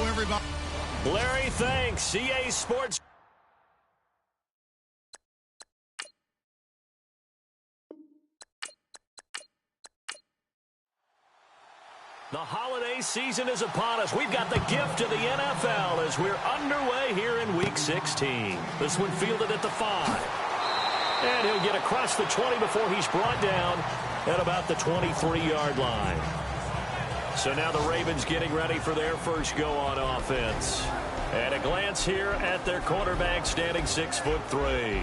Everybody. Larry, thanks. CA Sports. The holiday season is upon us. We've got the gift of the NFL as we're underway here in Week 16. This one fielded at the 5. And he'll get across the 20 before he's brought down at about the 23-yard line. So now the Ravens getting ready for their first go on offense. And a glance here at their quarterback standing 6'3".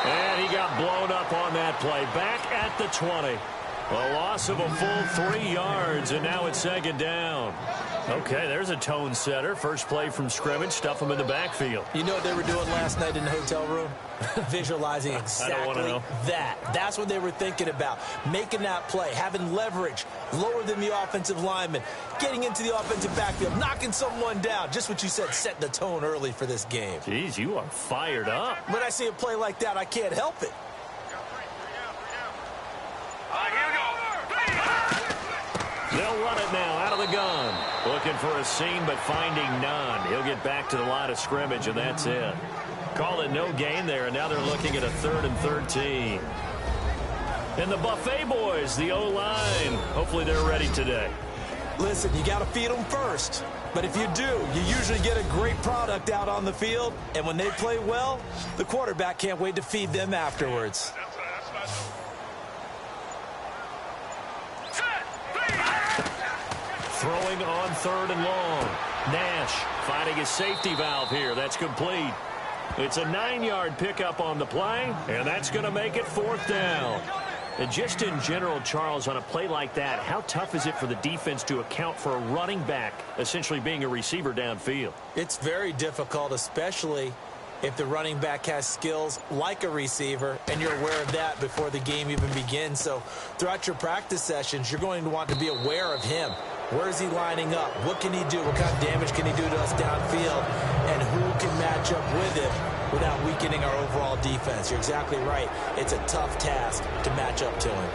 And he got blown up on that play. Back at the 20. A loss of a full 3 yards, and now it's second down. Okay, there's a tone setter. First play from scrimmage, stuff them in the backfield. You know what they were doing last night in the hotel room? Visualizing exactly that. That's what they were thinking about. Making that play, having leverage, lower than the offensive lineman, getting into the offensive backfield, knocking someone down. Just what you said, set the tone early for this game. Jeez, you are fired up. When I see a play like that, I can't help it. They'll run it now out of the gun. Looking for a seam, but finding none. He'll get back to the line of scrimmage, and that's it. Call it no gain there, and now they're looking at a 3rd and 13. And the Buffet boys, the O-line, hopefully they're ready today. Listen, you got to feed them first. But if you do, you usually get a great product out on the field. And when they play well, the quarterback can't wait to feed them afterwards. Throwing on 3rd and long. Nash finding his safety valve here. That's complete. It's a 9-yard pickup on the play, and that's going to make it 4th down. And just in general, Charles, on a play like that, how tough is it for the defense to account for a running back essentially being a receiver downfield? It's very difficult, especially if the running back has skills like a receiver, and you're aware of that before the game even begins. So throughout your practice sessions, you're going to want to be aware of him. Where is he lining up? What can he do? What kind of damage can he do to us downfield? And who can match up with him without weakening our overall defense? You're exactly right. It's a tough task to match up to him.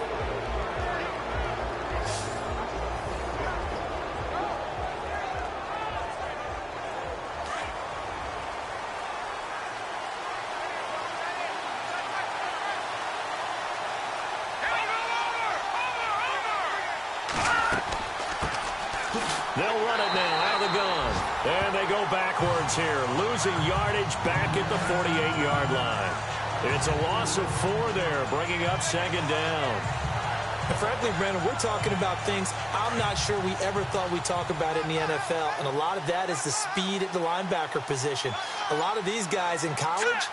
They'll run it now out of the gun. And they go backwards here, losing yardage back at the 48-yard line. It's a loss of 4 there, bringing up second down. And frankly, Brandon, we're talking about things I'm not sure we ever thought we'd talk about in the NFL. And a lot of that is the speed at the linebacker position. A lot of these guys in college,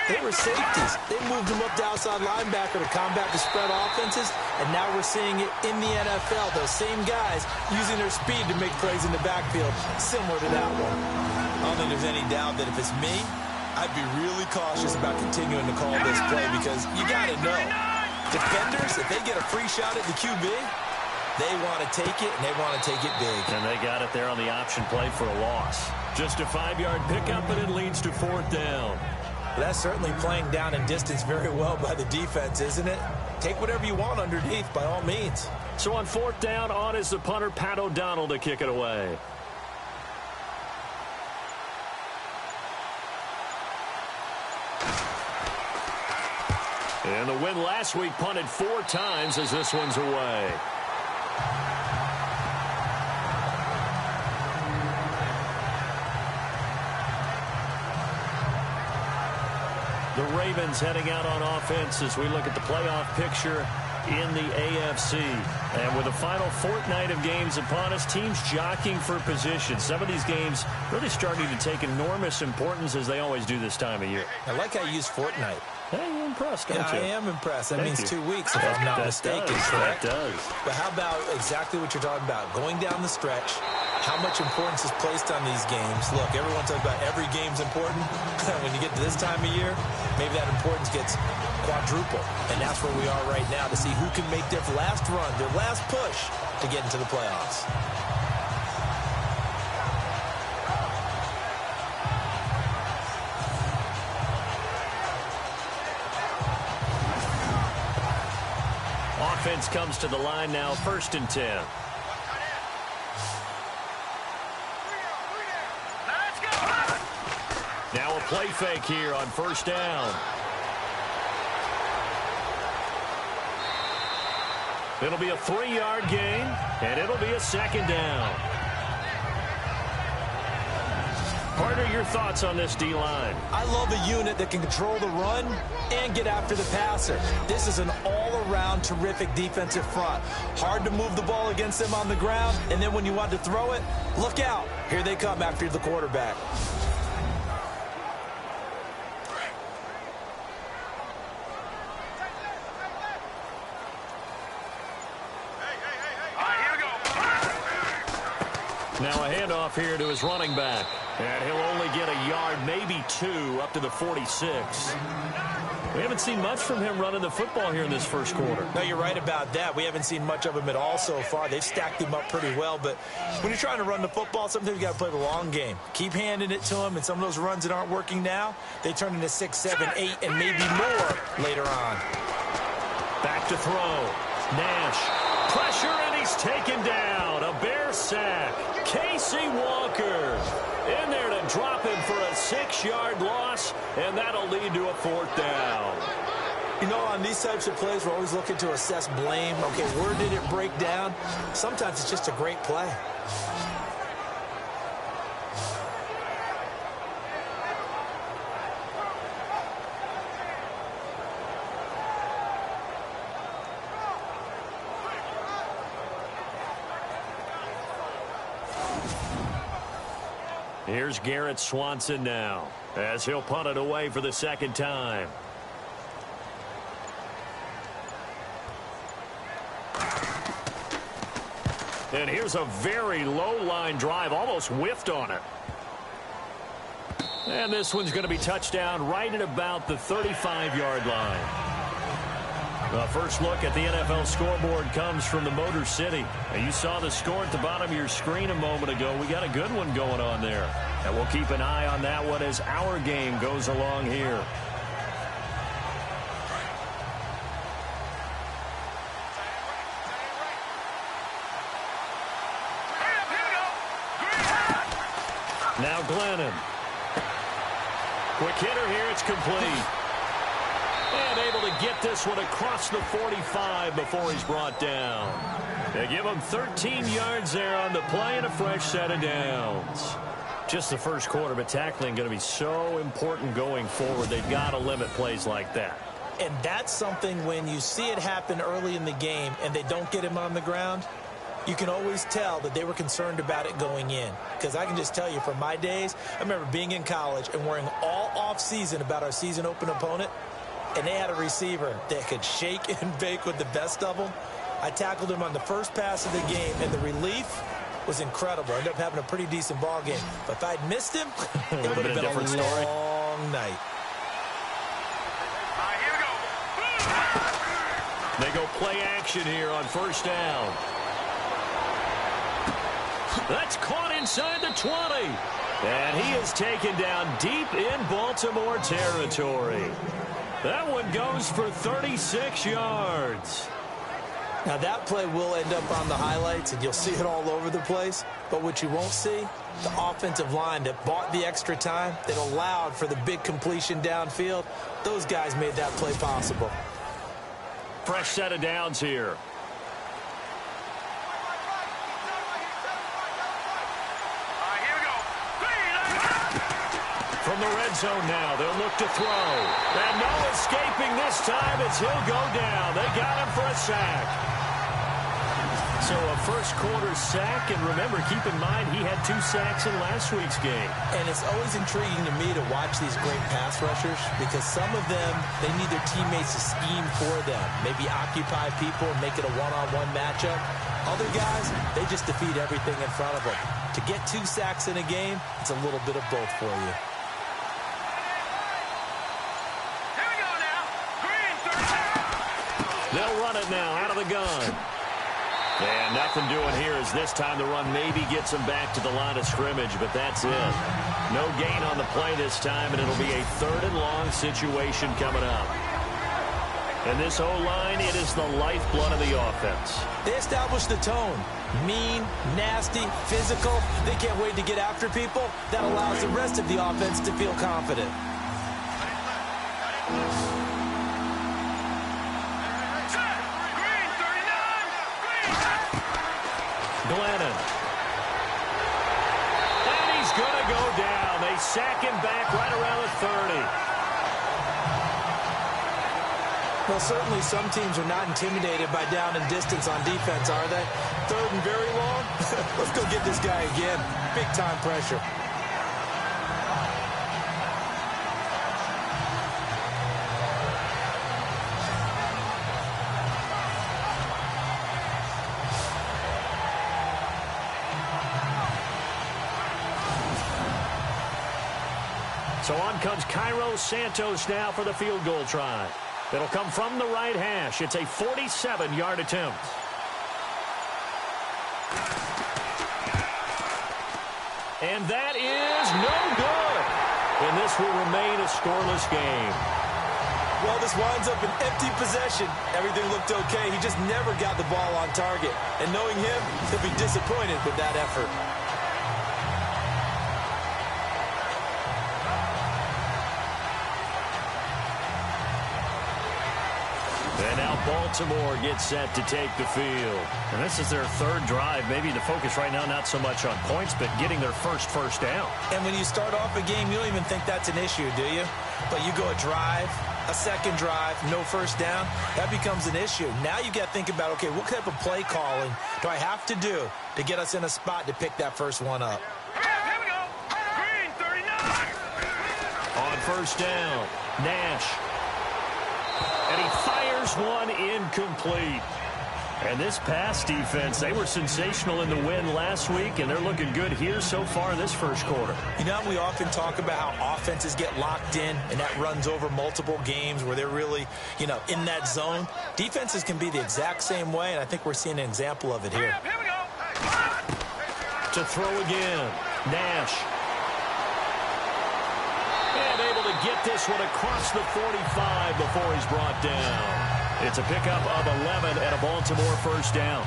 they were safeties. They moved them up to outside linebacker to combat the spread offenses, and now we're seeing it in the NFL. Those same guys using their speed to make plays in the backfield, similar to that one. I don't think there's any doubt that if it's me, I'd be really cautious about continuing to call this play because you got to know, defenders, if they get a free shot at the QB, they want to take it, and they want to take it big. And they got it there on the option play for a loss. Just a 5-yard pickup, and it leads to 4th down. That's certainly playing down in distance very well by the defense, isn't it? Take whatever you want underneath, by all means. So on 4th down, on is the punter, Pat O'Donnell, to kick it away. And the win last week punted 4 times as this one's away. The Ravens heading out on offense as we look at the playoff picture in the AFC. And with the final fortnight of games upon us, teams jockeying for position. Some of these games really starting to take enormous importance as they always do this time of year. I like how you use fortnight. Hey, you're impressed, don't you? I am impressed. That Thank means you. 2 weeks, if I'm not mistaken, correct? That does. But how about exactly what you're talking about? Going down the stretch, how much importance is placed on these games? Look, everyone talks about every game's important. When you get to this time of year, maybe that importance gets quadruple. And that's where we are right now to see who can make their last run, their last push to get into the playoffs. Offense comes to the line now, 1st and 10. Now a play fake here on 1st down. It'll be a 3-yard gain, and it'll be a 2nd down. Carter, your thoughts on this D-line? I love a unit that can control the run and get after the passer. This is an all-around terrific defensive front. Hard to move the ball against them on the ground, and then when you want to throw it, look out. Here they come after the quarterback. Now a handoff here to his running back. And he'll only get a yard, maybe 2, up to the 46. We haven't seen much from him running the football here in this first quarter. No, you're right about that. We haven't seen much of him at all so far. They've stacked him up pretty well. But when you're trying to run the football, sometimes you got to play the long game. Keep handing it to him, and some of those runs that aren't working now, they turn into 6, 7, 8, and maybe more later on. Back to throw. Nash. Pressure, and he's taken down. A Bear sack. Casey Walker in there to drop him for a 6-yard loss, and that'll lead to a 4th down. You know, on these types of plays, we're always looking to assess blame. Okay, where did it break down? Sometimes it's just a great play. Here's Garrett Swanson now as he'll punt it away for the 2nd time. And here's a very low line drive, almost whiffed on it. And this one's going to be touchdown right at about the 35-yard line. The first look at the NFL scoreboard comes from the Motor City. And you saw the score at the bottom of your screen a moment ago. We got a good one going on there. And we'll keep an eye on that one as our game goes along here. Now Glennon. Quick hitter here. It's complete. And able to get this one across the 45 before he's brought down. They give him 13 yards there on the play and a fresh set of downs. Just the first quarter, but tackling going to be so important going forward. They've got to limit plays like that. And that's something when you see it happen early in the game and they don't get him on the ground, you can always tell that they were concerned about it going in. Because I can just tell you from my days, I remember being in college and worrying all off-season about our season open opponent. And they had a receiver that could shake and bake with the best of them. I tackled him on the first pass of the game, and the relief was incredible. I ended up having a pretty decent ball game. But if I'd missed him, it would have been a long long night. Here we go. They go play action here on first down. That's caught inside the 20. And he is taken down deep in Baltimore territory. That one goes for 36 yards. Now, that play will end up on the highlights, and you'll see it all over the place. But what you won't see, the offensive line that bought the extra time, that allowed for the big completion downfield, those guys made that play possible. Fresh set of downs here. From the red zone now, they'll look to throw. And no escaping this time as he'll go down. They got him for a sack. So a first quarter sack, and remember, keep in mind, he had 2 sacks in last week's game. And it's always intriguing to me to watch these great pass rushers because some of them, they need their teammates to scheme for them. Maybe occupy people and make it a one-on-one matchup. Other guys, they just defeat everything in front of them. To get 2 sacks in a game, it's a little bit of both for you. They'll run it now out of the gun. And nothing doing here as this time the run maybe gets them back to the line of scrimmage, but that's it. No gain on the play this time, and it'll be a 3rd and long situation coming up. And this O-line, it is the lifeblood of the offense. They establish the tone. Mean, nasty, physical. They can't wait to get after people. That allows the rest of the offense to feel confident. Glennon. And he's going to go down. They sack him back right around the 30. Well, certainly some teams are not intimidated by down and distance on defense, are they? 3rd and very long? Let's go get this guy again. Big-time pressure. So on comes Cairo Santos now for the field goal try. It'll come from the right hash. It's a 47-yard attempt. And that is no good. And this will remain a scoreless game. Well, this winds up an empty possession. Everything looked okay. He just never got the ball on target. And knowing him, he'll be disappointed with that effort. And now Baltimore gets set to take the field. And this is their 3rd drive. Maybe the focus right now not so much on points, but getting their first down. And when you start off a game, you don't even think that's an issue, do you? But you go a drive, a 2nd drive, no first down, that becomes an issue. Now you got to think about, okay, what type of play calling do I have to do to get us in a spot to pick that first one up? Here we go. Green 39. On first down, Nash. And he fires one incomplete. And this pass defense, they were sensational in the win last week, and they're looking good here so far in this first quarter. You know, we often talk about how offenses get locked in, and that runs over multiple games where they're really, in that zone. Defenses can be the exact same way, and I think we're seeing an example of it here. Here we go. To throw again, Nash. And able to get this one across the 45 before he's brought down. It's a pickup of 11 and a Baltimore first down.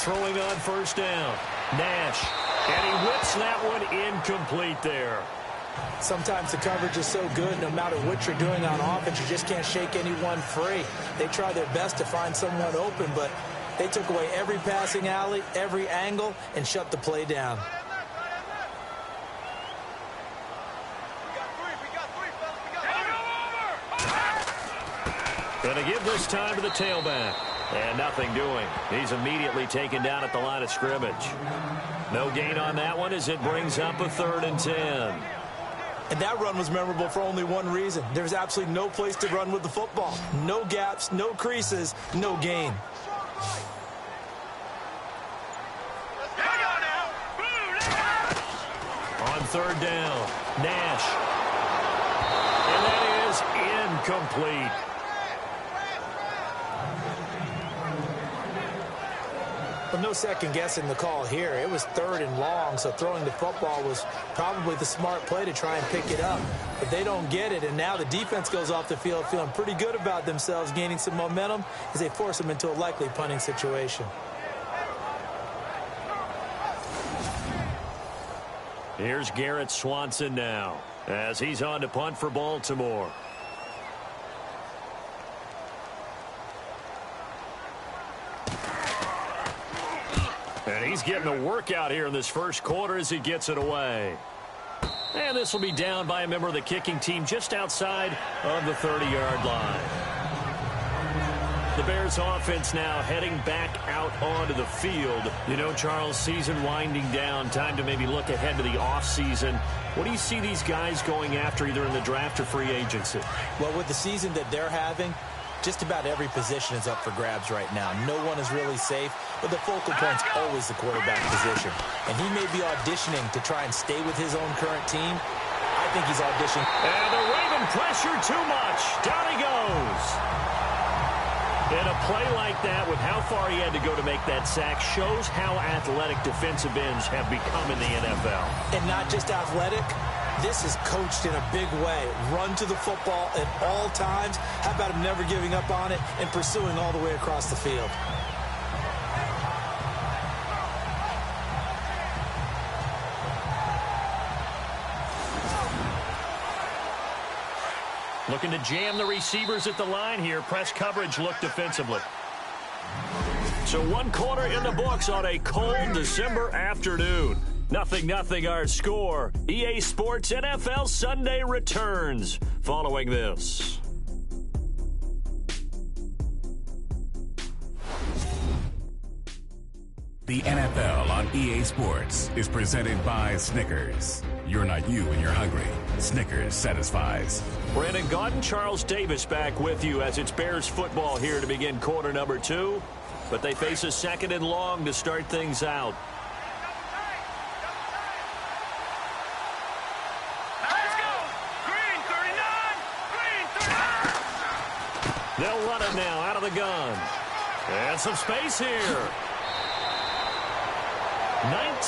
Throwing on first down, Nash. And he whips that one incomplete there. Sometimes the coverage is so good, no matter what you're doing on offense, you just can't shake anyone free. They try their best to find someone open, but they took away every passing alley, every angle, and shut the play down. We got three, fellas. Going to give this time to the tailback. And nothing doing. He's immediately taken down at the line of scrimmage. No gain on that one as it brings up a 3rd and 10. And that run was memorable for only one reason. There's absolutely no place to run with the football. No gaps, no creases, no gain. On 3rd down, Nash. And that is incomplete. Well, no second guessing the call here. It was 3rd and long, so throwing the football was probably the smart play to try and pick it up. But they don't get it, and now the defense goes off the field feeling pretty good about themselves, gaining some momentum as they force them into a likely punting situation. Here's Garrett Swanson now as he's on to punt for Baltimore. And he's getting a workout here in this first quarter as he gets it away. And this will be down by a member of the kicking team just outside of the 30-yard line. The Bears offense now heading back out onto the field. You know, Charles, season winding down, time to maybe look ahead to the offseason. What do you see these guys going after either in the draft or free agency? Well, with the season that they're having, just about every position is up for grabs right now. No one is really safe, but the focal point's always the quarterback position. And he may be auditioning to try and stay with his own current team. I think he's auditioning. And the Raven pressure too much. Down he goes. And a play like that with how far he had to go to make that sack shows how athletic defensive ends have become in the NFL. And not just athletic. This is coached in a big way. Run to the football at all times. How about him never giving up on it and pursuing all the way across the field? Looking to jam the receivers at the line here. Press coverage look defensively. So 1 quarter in the books on a cold December afternoon. 0-0 our score. EA Sports NFL Sunday returns following this. The NFL on EA Sports is presented by Snickers. You're not you when you're hungry. Snickers satisfies. Brandon Gaudin, Charles Davis back with you as it's Bears football here to begin quarter number 2. But they face a 2nd and long to start things out. Let's go! Green 39! Green 39! They'll run it now out of the gun. And some space here.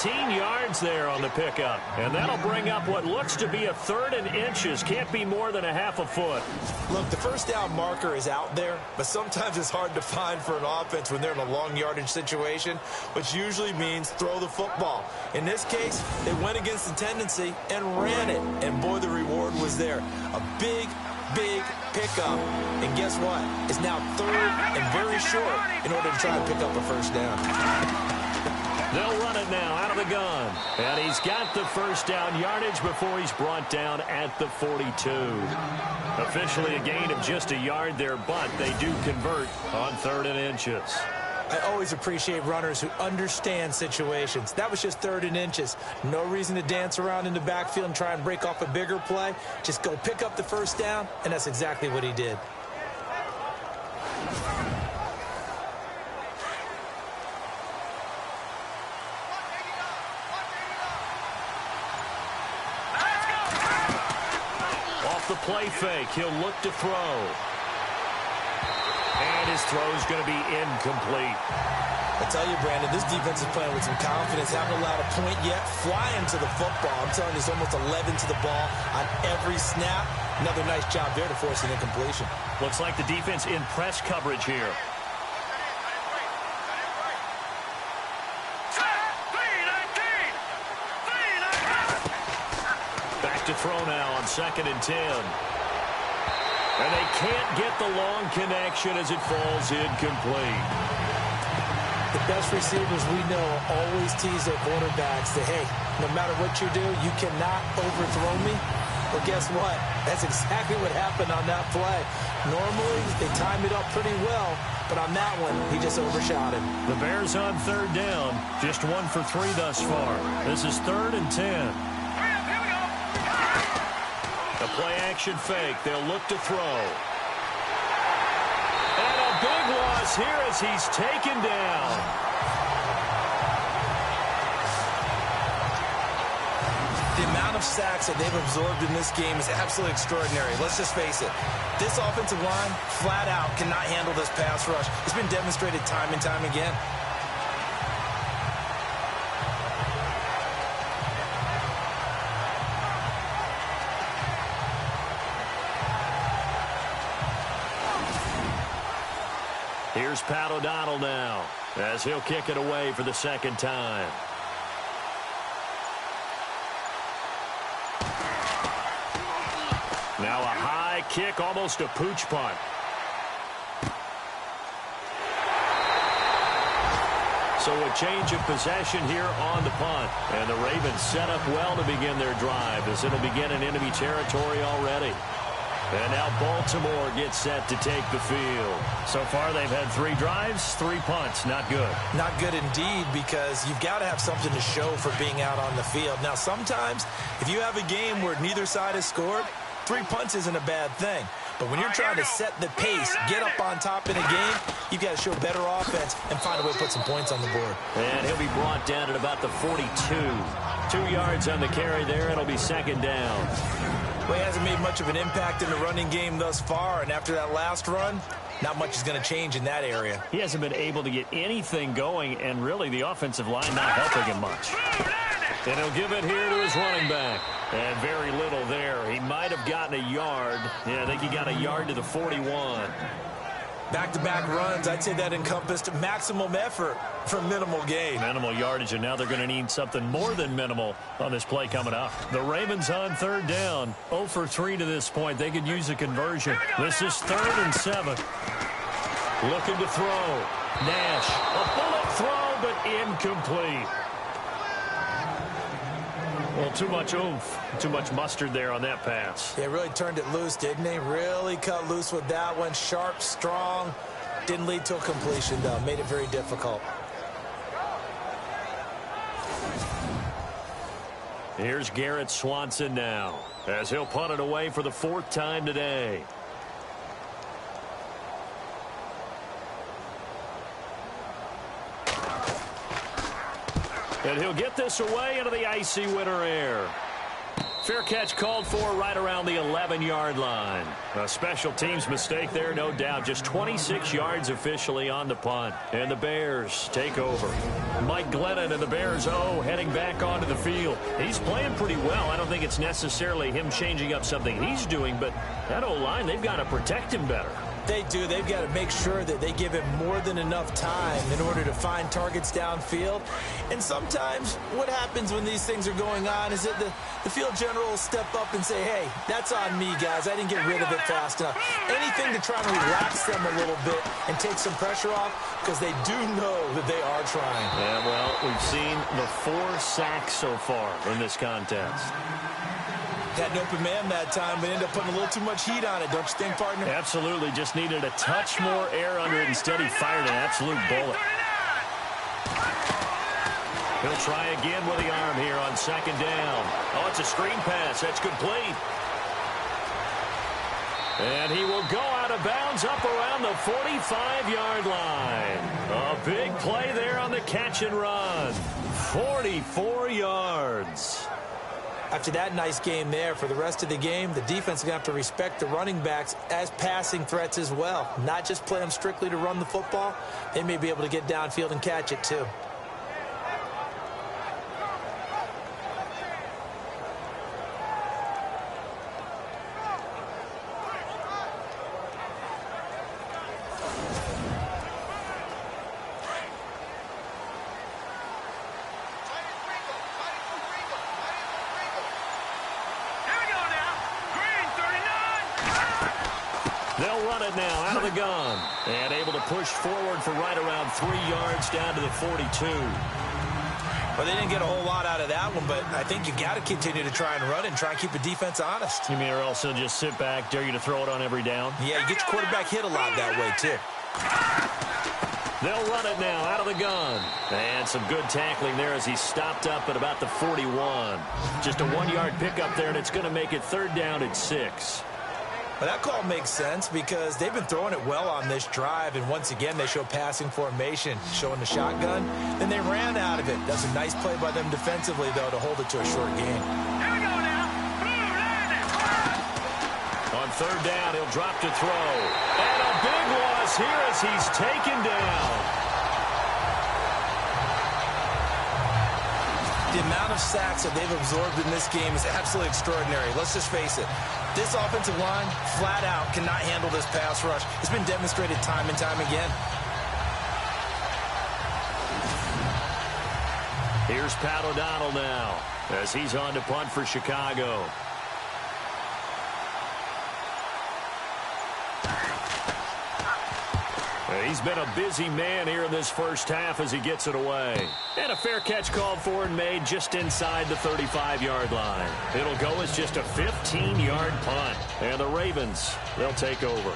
19 yards there on the pickup. And that'll bring up what looks to be a 3rd and inches. Can't be more than a half a foot. Look, the first down marker is out there, but sometimes it's hard to find for an offense when they're in a long yardage situation, which usually means throw the football. In this case, they went against the tendency and ran it. And boy, the reward was there. A big pickup. And guess what? It's now 3rd and very short in order to try and pick up a first down. They'll run it now out of the gun. And he's got the first down yardage before he's brought down at the 42. Officially a gain of just a yard there, but they do convert on 3rd and inches. I always appreciate runners who understand situations. That was just 3rd and inches. No reason to dance around in the backfield and try and break off a bigger play. Just go pick up the first down, and that's exactly what he did. The play fake. He'll look to throw. And his throw's going to be incomplete. I tell you, Brandon, this defense is playing with some confidence. Haven't allowed a point yet. Flying to the football. I'm telling you, it's almost 11 to the ball on every snap. Another nice job there to force an incompletion. Looks like the defense in press coverage here. To throw now on 2nd and 10. And they can't get the long connection as it falls incomplete. The best receivers we know always tease their quarterbacks that, hey, no matter what you do, you cannot overthrow me. Well, guess what? That's exactly what happened on that play. Normally, they time it up pretty well, but on that one, he just overshot him. The Bears on third down, just 1 for 3 thus far. This is 3rd and 10. Here we go. A play-action fake. They'll look to throw. And a big loss here as he's taken down. The amount of sacks that they've absorbed in this game is absolutely extraordinary. Let's just face it. This offensive line, flat out, cannot handle this pass rush. It's been demonstrated time and time again. Here's Pat O'Donnell now as he'll kick it away for the second time. Now a high kick, almost a pooch punt. So a change of possession here on the punt. And the Ravens set up well to begin their drive as it'll begin in enemy territory already. And now Baltimore gets set to take the field. So far they've had 3 drives, 3 punts. Not good. Not good indeed, because you've got to have something to show for being out on the field. Now sometimes if you have a game where neither side has scored, 3 punts isn't a bad thing. But when you're trying to set the pace, get up on top in a game, you've got to show better offense and find a way to put some points on the board. And he'll be brought down at about the 42. 2 yards on the carry there. It'll be second down. Well, he hasn't made much of an impact in the running game thus far, and after that last run, not much is going to change in that area. He hasn't been able to get anything going, and really the offensive line not helping him much. And he'll give it here to his running back. And very little there. He might have gotten a yard. Yeah, I think he got a yard to the 41. Back-to-back runs, I'd say that encompassed maximum effort for minimal gain. Minimal yardage, and now they're going to need something more than minimal on this play coming up. The Ravens on third down. 0 for 3 to this point. They could use a conversion. This is 3rd and 7. Looking to throw. Nash. A bullet throw, but incomplete. Well, too much oomph, too much mustard there on that pass. They really turned it loose, didn't they? Really cut loose with that one. Sharp, strong. Didn't lead to a completion, though. Made it very difficult. Here's Garrett Swanson now, as he'll punt it away for the 4th time today. And he'll get this away into the icy winter air. Fair catch called for right around the 11-yard line. A special teams mistake there, no doubt. Just 26 yards officially on the punt. And the Bears take over. Mike Glennon and the Bears, heading back onto the field. He's playing pretty well. I don't think it's necessarily him changing up something he's doing, but that O-line, they've got to protect him better. They do. They've got to make sure that they give him more than enough time in order to find targets downfield. And sometimes what happens when these things are going on is that the field general will step up and say, hey, that's on me, guys. I didn't get rid of it fast enough. Anything to try and relax them a little bit and take some pressure off, because they do know that they are trying. Yeah, well, we've seen the 4 sacks so far in this contest. Had an open man that time, but ended up putting a little too much heat on it, don't you think, partner? Absolutely. Just needed a touch more air under it. Instead, he fired an absolute bullet. He'll try again with the arm here on 2nd down. Oh, it's a screen pass. That's complete. And he will go out of bounds up around the 45-yard line. A big play there on the catch and run. 44 yards. After that nice game there, for the rest of the game, the defense is going to have to respect the running backs as passing threats as well. Not just play them strictly to run the football. They may be able to get downfield and catch it too. They'll run it now out of the gun. And able to push forward for right around 3 yards down to the 42. Well, they didn't get a whole lot out of that one, but I think you got to continue to try and run it and try and keep the defense honest. You mean or else they'll just sit back, dare you to throw it on every down? Yeah, you get your quarterback hit a lot that way, too. They'll run it now out of the gun. And some good tackling there as he stopped up at about the 41. Just a 1-yard pickup there, and it's going to make it 3rd down at 6. Well, that call makes sense because they've been throwing it well on this drive, and once again, they show passing formation, showing the shotgun. Then they ran out of it. That's a nice play by them defensively, though, to hold it to a short game. Here we go now. On 3rd down, he'll drop to throw. And a big loss here as he's taken down. The amount of sacks that they've absorbed in this game is absolutely extraordinary. Let's just face it. This offensive line, flat out, cannot handle this pass rush. It's been demonstrated time and time again. Here's Pat O'Donnell now as he's on to punt for Chicago. He's been a busy man here in this first half as he gets it away. And a fair catch called for and made just inside the 35-yard line. It'll go as just a 15-yard punt. And the Ravens, they'll take over.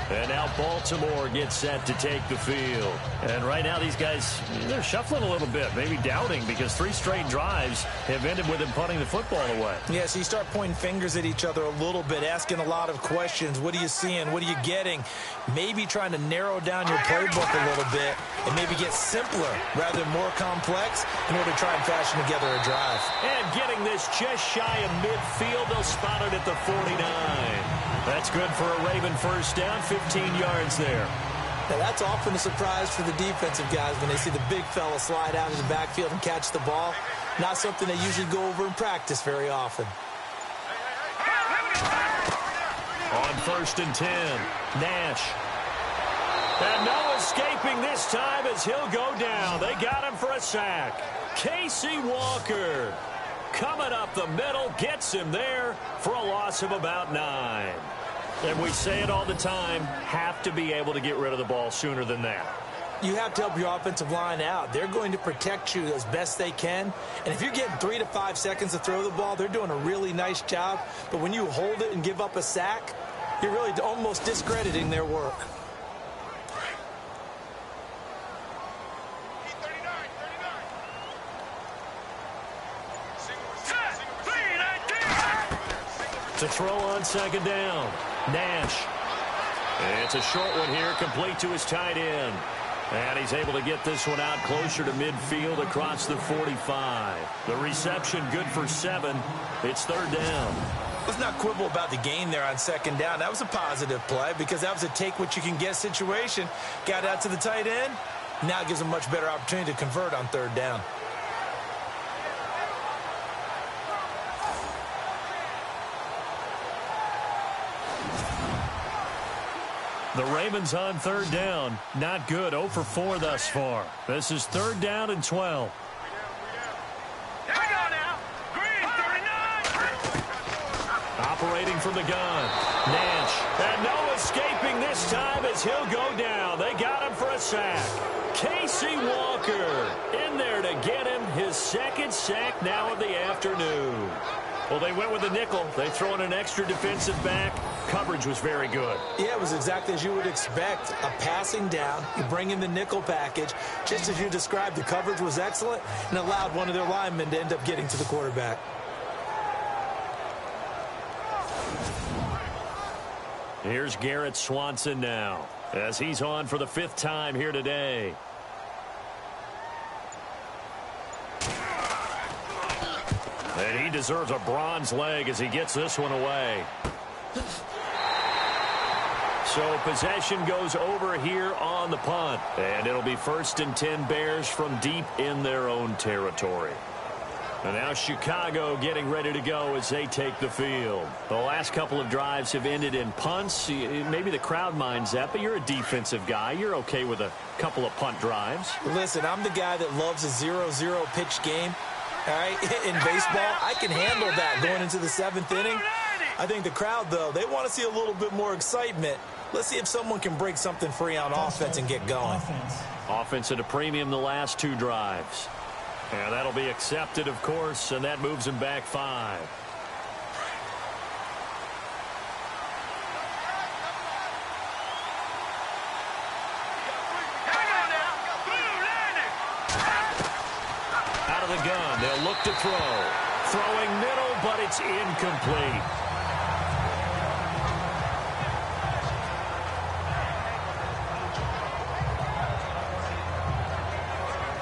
And now Baltimore gets set to take the field. And right now these guys, they're shuffling a little bit, maybe doubting, because 3 straight drives have ended with them punting the football away. Yeah, so you start pointing fingers at each other a little bit, asking a lot of questions. What are you seeing? What are you getting? Maybe trying to narrow down your playbook a little bit and maybe get simpler rather than more complex in order to try and fashion together a drive. And getting this just shy of midfield, they'll spot it at the 49. That's good for a Raven first down, 15 yards there. Now, that's often a surprise for the defensive guys when they see the big fella slide out of the backfield and catch the ball. Not something they usually go over in practice very often. On 1st and 10, Nash. And no escaping this time as he'll go down. They got him for a sack. Casey Walker coming up the middle, gets him there for a loss of about 9. And we say it all the time, have to be able to get rid of the ball sooner than that. You have to help your offensive line out. They're going to protect you as best they can. And if you're getting 3 to 5 seconds to throw the ball, they're doing a really nice job. But when you hold it and give up a sack, you're really almost discrediting their work. To throw on 2nd down, Nash. And it's a short one here, complete to his tight end. And he's able to get this one out closer to midfield across the 45. The reception good for 7. It's 3rd down. Let's not quibble about the gain there on 2nd down. That was a positive play because that was a take-what-you-can-get situation. Got out to the tight end. Now it gives them a much better opportunity to convert on 3rd down. The Ravens on 3rd down. Not good. 0 for 4 thus far. This is 3rd down and 12. Here we go now. Green, 39. Operating from the gun. Nash. And no escaping this time as he'll go down. They got him for a sack. Casey Walker in there to get him his 2nd sack now of the afternoon. Well, they went with the nickel. They throw in an extra defensive back. Coverage was very good. Yeah, it was exactly as you would expect. A passing down, you bring in the nickel package. Just as you described, the coverage was excellent and allowed one of their linemen to end up getting to the quarterback. Here's Garrett Swanson now as he's on for the 5th time here today. And he deserves a bronze leg as he gets this one away. So possession goes over here on the punt. And it'll be 1st and 10 Bears from deep in their own territory. And now Chicago getting ready to go as they take the field. The last couple of drives have ended in punts. Maybe the crowd minds that, but you're a defensive guy. You're okay with a couple of punt drives. Listen, I'm the guy that loves a 0-0 pitch game. All right, in baseball, I can handle that going into the 7th inning. I think the crowd, though, they want to see a little bit more excitement. Let's see if someone can break something free on offense and get going. Offense at a premium the last 2 drives. And that'll be accepted, of course, and that moves him back 5. Out of the gun, they'll look to throw. Throwing middle, but it's incomplete.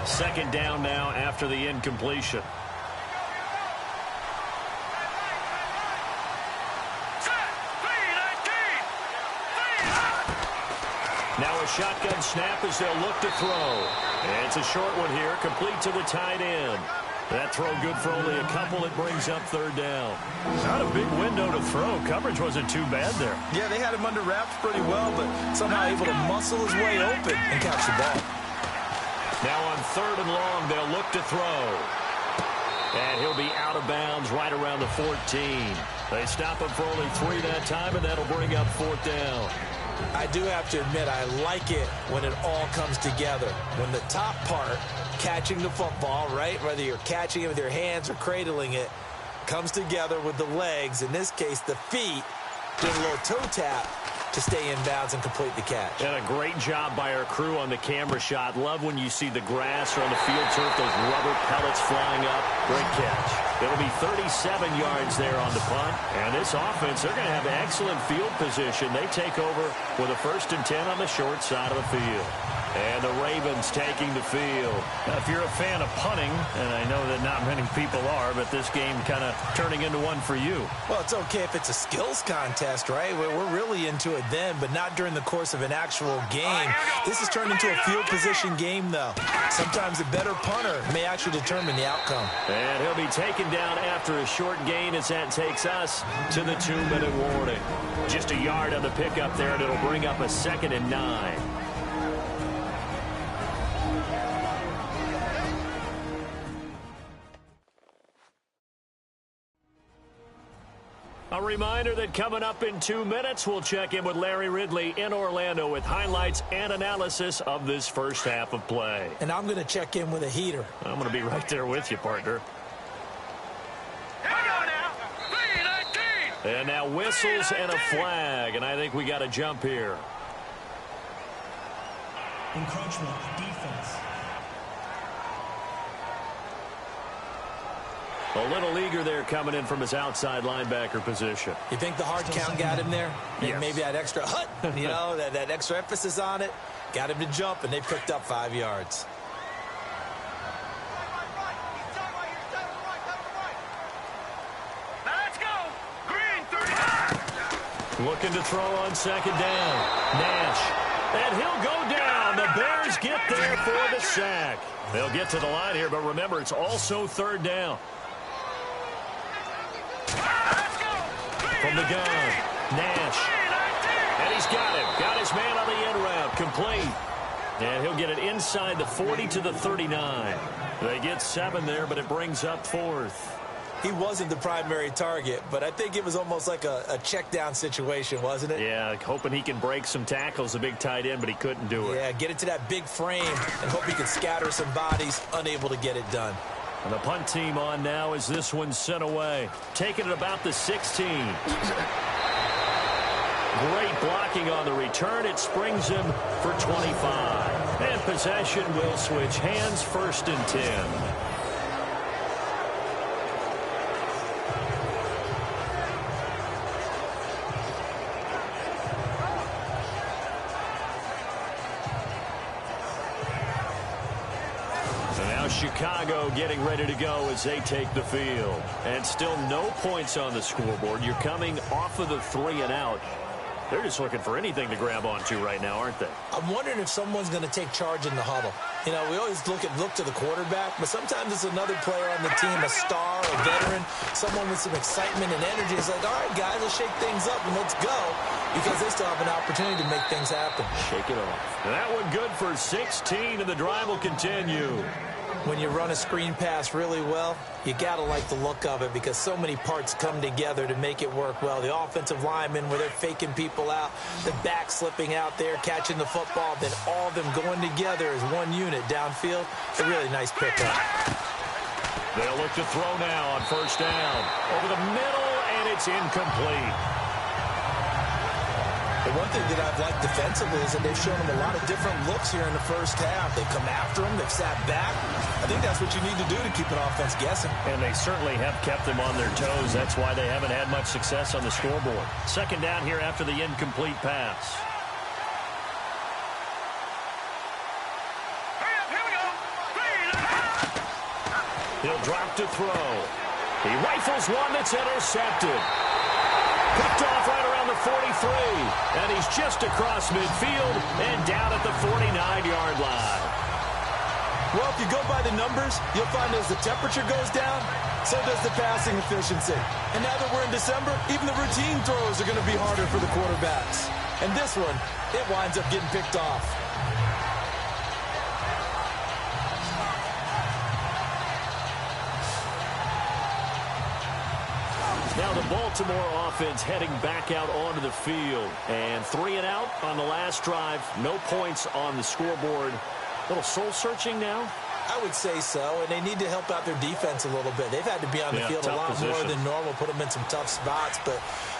Second down now after the incompletion. Now a shotgun snap as they'll look to throw. And it's a short one here, complete to the tight end. That throw good for only a couple. It brings up third down. Not a big window to throw. Coverage wasn't too bad there. Yeah, they had him under wraps pretty well, but somehow able to muscle his way open and catch the ball. Now on third and long, they'll look to throw. And he'll be out of bounds right around the 14. They stop him for only 3 that time, and that'll bring up fourth down. I do have to admit, I like it when it all comes together. When the top part, catching the football, right, whether you're catching it with your hands or cradling it, comes together with the legs, in this case the feet, doing a little toe tap to stay in bounds and complete the catch. And a great job by our crew on the camera shot. Love when you see the grass or on the field turf, those rubber pellets flying up. Great catch. It'll be 37 yards there on the punt. And this offense, they're going to have excellent field position. They take over with a 1st and 10 on the short side of the field. And the Ravens taking the field. Now, if you're a fan of punting, and I know that not many people are, but this game kind of turning into one for you. Well, it's okay if it's a skills contest, right? We're really into it then, but not during the course of an actual game. This is turned into a field position game, though. Sometimes a better punter may actually determine the outcome. And he'll be taken down after a short gain as that takes us to the 2-minute warning. Just a yard on the pickup there, and it'll bring up a 2nd and 9. A reminder that coming up in 2 minutes, we'll check in with Larry Ridley in Orlando with highlights and analysis of this first half of play. And I'm going to check in with a heater. I'm going to be right there with you, partner. And now whistles and a flag, and I think we got a jump here. Encroachment, defense. A little eager there coming in from his outside linebacker position. You think the hard count got him there? Yes. Maybe that extra hut, you know, that extra emphasis on it, got him to jump, and they picked up 5 yards. Let's go. Green 39. Looking to throw on 2nd down. Nash. And he'll go down. The Bears get there for the sack. They'll get to the line here, but remember, it's also 3rd down. From the gun, Nash. And he's got him. Got his man on the end route. Complete. And he'll get it inside the 40 to the 39. They get 7 there, but it brings up 4th. He wasn't the primary target, but I think it was almost like a check down situation, wasn't it? Yeah, hoping he can break some tackles, a big tight end, but he couldn't do it. Yeah, get it to that big frame and hope he can scatter some bodies, unable to get it done. And the punt team on now as this one's sent away. Taking it about the 16. Great blocking on the return. It springs him for 25. And possession will switch hands, 1st and 10. Chicago getting ready to go as they take the field. And still no points on the scoreboard. You're coming off of the 3 and out. They're just looking for anything to grab onto right now, aren't they? I'm wondering if someone's going to take charge in the huddle. You know, we always look to the quarterback, but sometimes it's another player on the team, a star, a veteran, someone with some excitement and energy. It's like, all right, guys, let's shake things up and let's go, because they still have an opportunity to make things happen. Shake it off. And that one good for 16, and the drive will continue. When you run a screen pass really well, you got to like the look of it because so many parts come together to make it work well. The offensive linemen, where they're faking people out, the back slipping out there, catching the football, then all of them going together as one unit downfield. It's a really nice pickup. They'll look to throw now on first down. Over the middle, and it's incomplete. The one thing that I've liked defensively is that they've shown them a lot of different looks here in the first half. They've come after them. They've sat back. I think that's what you need to do to keep an offense guessing. And they certainly have kept them on their toes. That's why they haven't had much success on the scoreboard. Second down here after the incomplete pass. He'll drop to throw. He rifles one that's intercepted. Picked off right around the 43. And he's just across midfield and down at the 49-yard line. Well, if you go by the numbers, you'll find as the temperature goes down, so does the passing efficiency. And now that we're in December, even the routine throws are going to be harder for the quarterbacks. And this one, it winds up getting picked off. Now the Baltimore offense heading back out onto the field. And 3 and out on the last drive. No points on the scoreboard. A little soul-searching now? I would say so, and they need to help out their defense a little bit. They've had to be on the field a lot more than normal, put them in some tough spots. But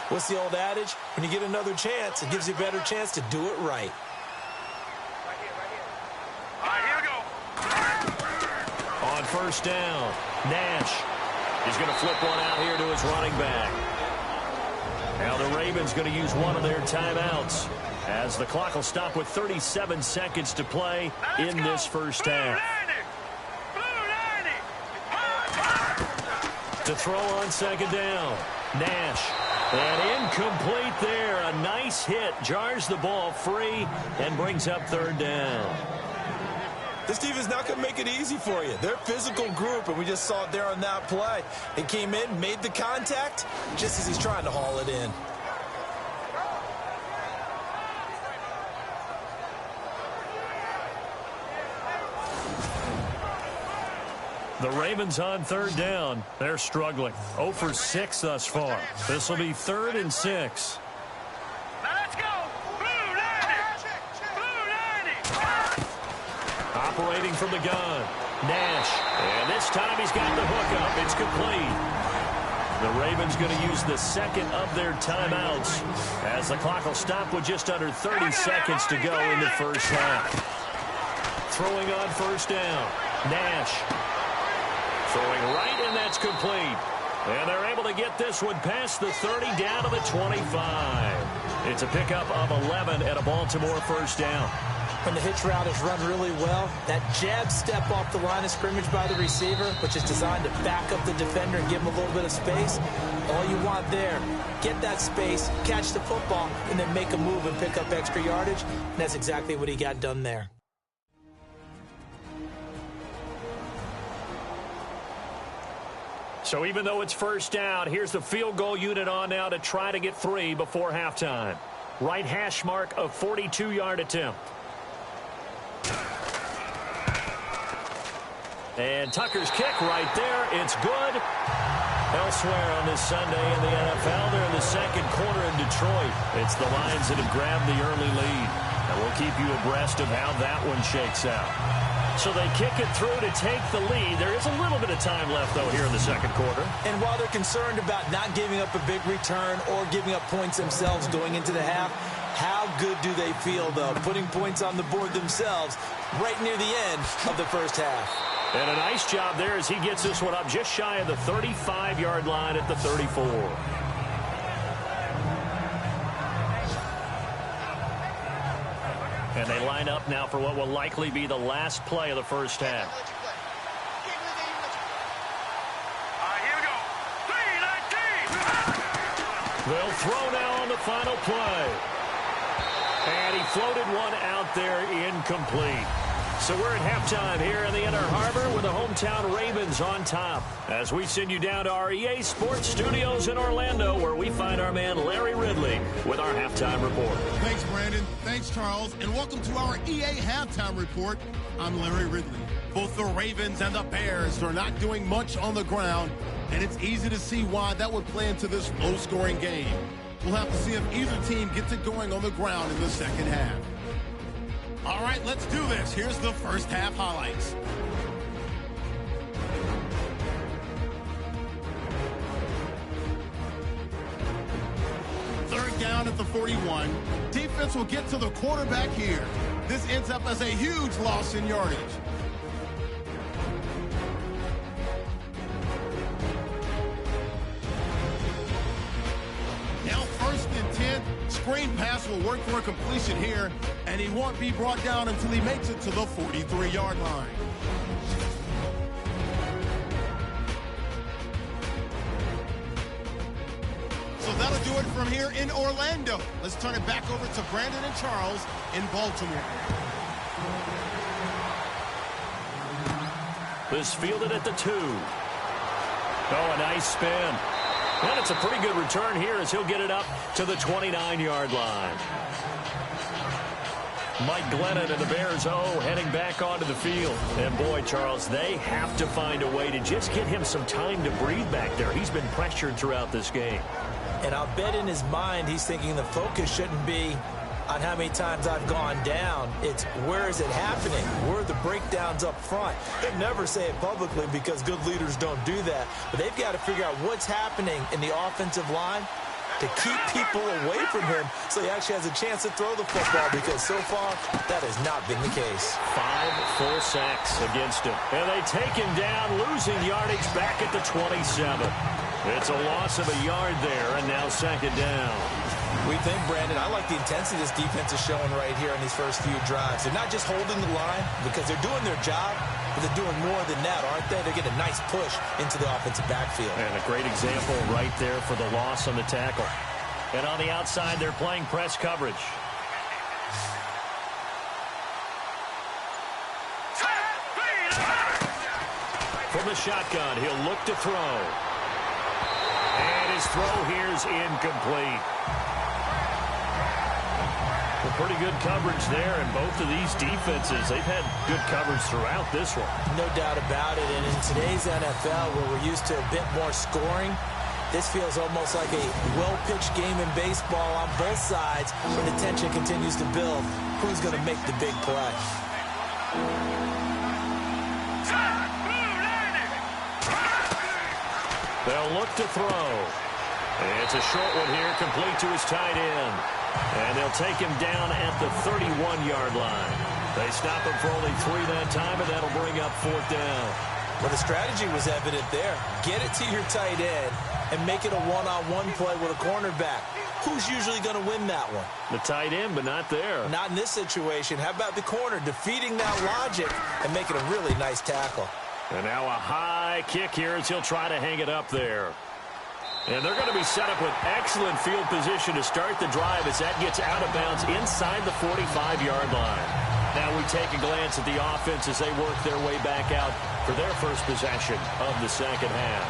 what's the old adage? When you get another chance, it gives you a better chance to do it right. All right, here we go. On first down, Nash. He's going to flip one out here to his running back. Now the Ravens going to use one of their timeouts as the clock will stop with 37 seconds to play in this first half. To throw on second down, Nash. And incomplete there. A nice hit. Jars the ball free and brings up third down. This team is not going to make it easy for you. They're a physical group, and we just saw it there on that play. He came in, made the contact, just as he's trying to haul it in. The Ravens on third down. They're struggling. 0 for 6 thus far. This will be 3rd and 6. Now let's go. Blue 90. Blue 90. Operating from the gun, Nash. And this time he's got the hook up. It's complete. The Ravens going to use the second of their timeouts as the clock will stop with just under 30 seconds to go in the first half. Throwing on first down, Nash. Throwing right, and that's complete. And they're able to get this one past the 30 down to the 25. It's a pickup of 11 at a Baltimore first down. When the hitch route is run really well, that jab step off the line of scrimmage by the receiver, which is designed to back up the defender and give him a little bit of space, all you want there, get that space, catch the football, and then make a move and pick up extra yardage. And that's exactly what he got done there. So even though it's first down, here's the field goal unit on now to try to get 3 before halftime. Right hash mark of 42-yard attempt. And Tucker's kick right there. It's good. Elsewhere on this Sunday in the NFL, they're in the second quarter in Detroit. It's the Lions that have grabbed the early lead. And we'll keep you abreast of how that one shakes out. So they kick it through to take the lead. There is a little bit of time left, though, here in the second quarter. And while they're concerned about not giving up a big return or giving up points themselves going into the half, how good do they feel, though, putting points on the board themselves right near the end of the first half? And a nice job there as he gets this one up just shy of the 35-yard line at the 34. And they line up now for what will likely be the last play of the first half. Here we go. 3-19. They'll throw now on the final play. And he floated one out there incomplete. So we're at halftime here in the Inner Harbor with the hometown Ravens on top as we send you down to our EA Sports Studios in Orlando where we find our man Larry Ridley with our halftime report. Thanks, Brandon. Thanks, Charles. And welcome to our EA Halftime Report. I'm Larry Ridley. Both the Ravens and the Bears are not doing much on the ground, and it's easy to see why that would play into this low-scoring game. We'll have to see if either team gets it going on the ground in the second half. All right, let's do this. Here's the first half highlights. down at the 41. Defense will get to the quarterback here. This ends up as a huge loss in yardage. Now 1st and 10. Screen pass will work for a completion here, and he won't be brought down until he makes it to the 43-yard line. So that'll do it from here in Orlando. Let's turn it back over to Brandon and Charles in Baltimore. This fielded at the 2. Oh, a nice spin. And it's a pretty good return here as he'll get it up to the 29-yard line. Mike Glennon and the Bears, heading back onto the field. And boy, Charles, they have to find a way to just get him some time to breathe back there. He's been pressured throughout this game. And I'll bet in his mind he's thinking the focus shouldn't be on how many times I've gone down. It's where is it happening? Where are the breakdowns up front? They'll never say it publicly because good leaders don't do that. But they've got to figure out what's happening in the offensive line to keep people away from him so he actually has a chance to throw the football, because so far that has not been the case. 5 full sacks against him. And they take him down, losing yardage back at the 27. It's a loss of a yard there, and now 2nd down. We think, Brandon, I like the intensity this defense is showing right here in these first few drives. They're not just holding the line because they're doing their job, but they're doing more than that, aren't they? They're getting a nice push into the offensive backfield. And a great example right there for the loss on the tackle. And on the outside, they're playing press coverage. From the shotgun, he'll look to throw. And his throw here is incomplete. Well, pretty good coverage there, and both of these defenses, they've had good coverage throughout this one. No doubt about it, and in today's NFL, where we're used to a bit more scoring, this feels almost like a well-pitched game in baseball on both sides, where the tension continues to build. Who's going to make the big play? They'll look to throw. It's a short one here, complete to his tight end. And they'll take him down at the 31-yard line. They stop him for only 3 that time, and that'll bring up 4th down. Well, the strategy was evident there. Get it to your tight end and make it a one-on-one play with a cornerback. Who's usually going to win that one? The tight end, but not there. Not in this situation. How about the corner defeating that logic and making a really nice tackle? And now a high kick here as he'll try to hang it up there. And they're going to be set up with excellent field position to start the drive as that gets out of bounds inside the 45-yard line. Now we take a glance at the offense as they work their way back out for their first possession of the second half.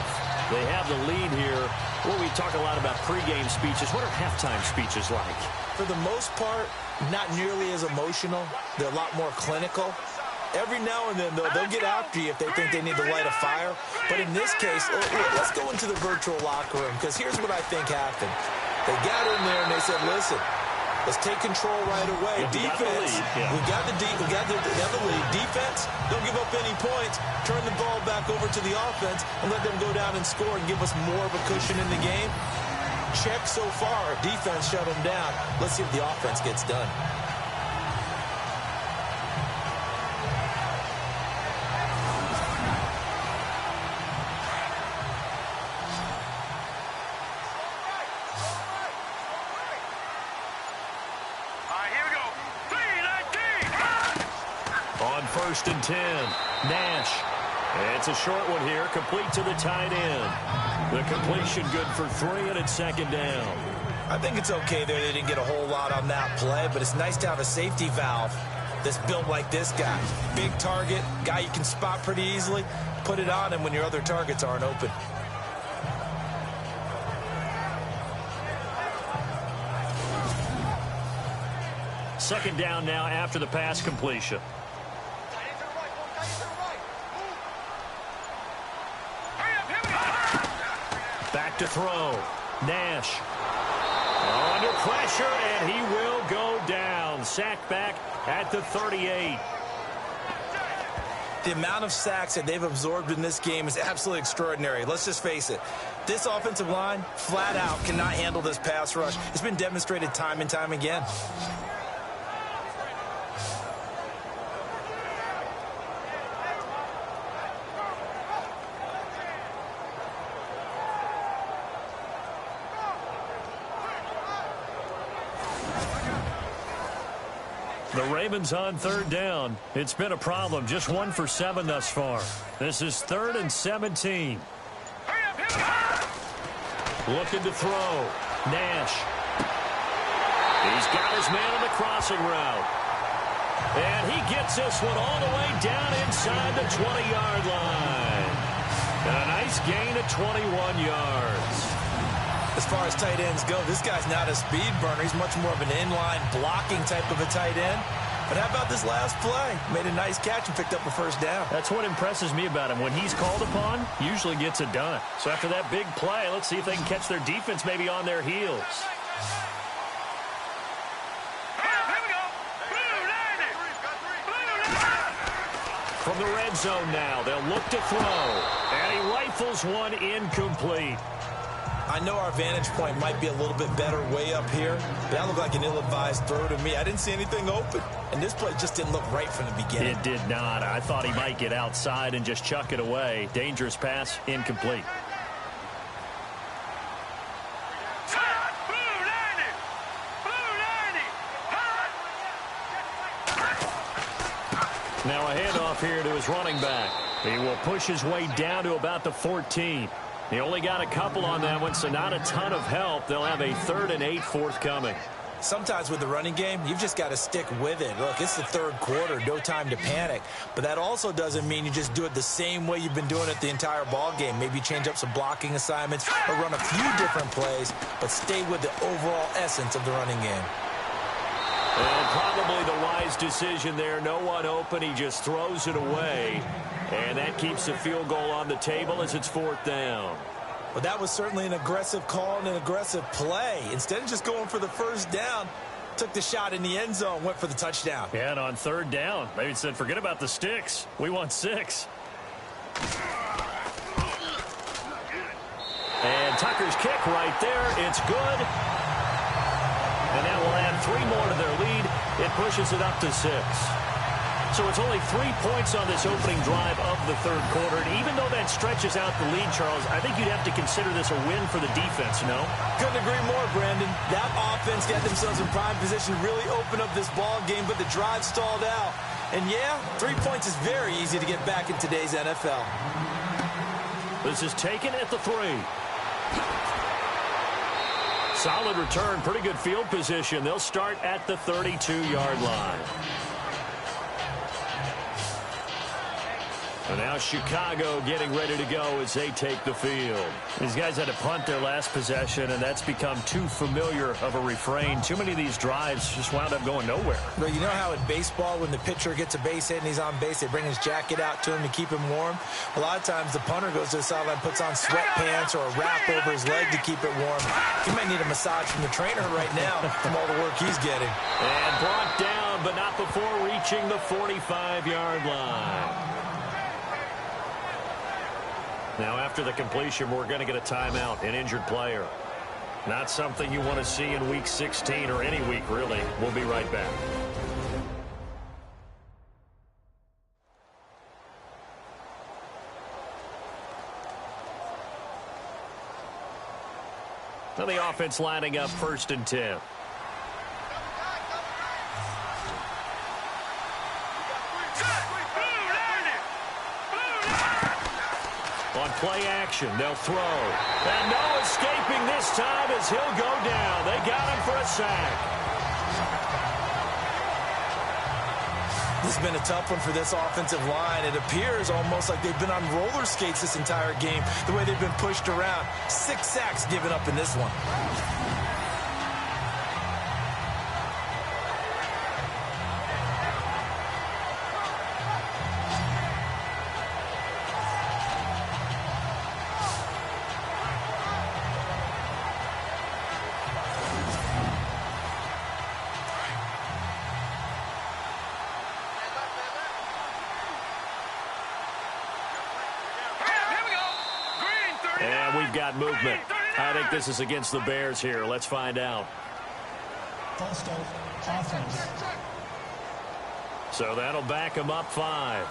They have the lead here. Well, we talk a lot about pregame speeches. What are halftime speeches like? For the most part, not nearly as emotional. They're a lot more clinical. Every now and then, though, they'll get after you if they think they need to light a fire. But in this case, let's go into the virtual locker room, because here's what I think happened. They got in there and they said, listen, let's take control right away. Defense, we got the lead. Defense, don't give up any points. Turn the ball back over to the offense and let them go down and score and give us more of a cushion in the game. Check so far. Defense shut them down. Let's see if the offense gets done. On 1st and 10, Nash. It's a short one here, complete to the tight end. The completion good for 3, and it's 2nd down. I think it's okay there. They didn't get a whole lot on that play, but it's nice to have a safety valve that's built like this guy. Big target, guy you can spot pretty easily. Put it on him when your other targets aren't open. Second down now after the pass completion. Back to throw. Nash. Under pressure, and he will go down. Sacked back at the 38. The amount of sacks that they've absorbed in this game is absolutely extraordinary. Let's just face it. This offensive line, flat out, cannot handle this pass rush. It's been demonstrated time and time again. The Ravens on third down. It's been a problem. Just 1 for 7 thus far. This is 3rd and 17. Looking to throw. Nash. He's got his man on the crossing route. And he gets this one all the way down inside the 20-yard line. And a nice gain of 21 yards. As far as tight ends go, this guy's not a speed burner. He's much more of an inline blocking type of a tight end. But how about this last play? Made a nice catch and picked up a first down. That's what impresses me about him. When he's called upon, usually gets it done. So after that big play, let's see if they can catch their defense maybe on their heels. From the red zone now, they'll look to throw. And he rifles one incomplete. I know our vantage point might be a little bit better way up here, but that looked like an ill-advised throw to me. I didn't see anything open, and this play just didn't look right from the beginning. It did not. I thought he might get outside and just chuck it away. Dangerous pass, incomplete. Now a handoff here to his running back. He will push his way down to about the 14. He only got a couple on that one, so not a ton of help. They'll have a 3rd and 8 forthcoming. Sometimes with the running game, you've just got to stick with it. Look, it's the 3rd quarter, no time to panic. But that also doesn't mean you just do it the same way you've been doing it the entire ball game. Maybe change up some blocking assignments or run a few different plays, but stay with the overall essence of the running game. And probably the wise decision there. No one open. He just throws it away. And that keeps the field goal on the table as it's 4th down. Well, that was certainly an aggressive call and an aggressive play. Instead of just going for the first down, took the shot in the end zone, went for the touchdown. Yeah, and on 3rd down, maybe it said, forget about the sticks. We want 6. And Tucker's kick right there. It's good. And that will add 3 more to their lead. It pushes it up to 6. So it's only 3 points on this opening drive of the 3rd quarter. And even though that stretches out the lead, Charles, I think you'd have to consider this a win for the defense, no? Couldn't agree more, Brandon. That offense got themselves in prime position to really open up this ball game, but the drive stalled out. And yeah, 3 points is very easy to get back in today's NFL. This is taken at the 3. Solid return, pretty good field position. They'll start at the 32-yard line. And now Chicago getting ready to go as they take the field. These guys had to punt their last possession, and that's become too familiar of a refrain. Too many of these drives just wound up going nowhere. But you know how in baseball, when the pitcher gets a base hit and he's on base, they bring his jacket out to him to keep him warm? A lot of times the punter goes to the sideline, puts on sweatpants or a wrap over his leg to keep it warm. He might need a massage from the trainer right now from all the work he's getting. And brought down, but not before reaching the 45-yard line. Now, after the completion, we're going to get a timeout, an injured player. Not something you want to see in Week 16 or any week, really. We'll be right back. Now the offense lining up 1st and 10. On play action, they'll throw. And no escaping this time as he'll go down. They got him for a sack. This has been a tough one for this offensive line. It appears almost like they've been on roller skates this entire game, the way they've been pushed around. 6 sacks given up in this one. got movement. I think this is against the Bears here. Let's find out. False start, offense. So that'll back him up 5.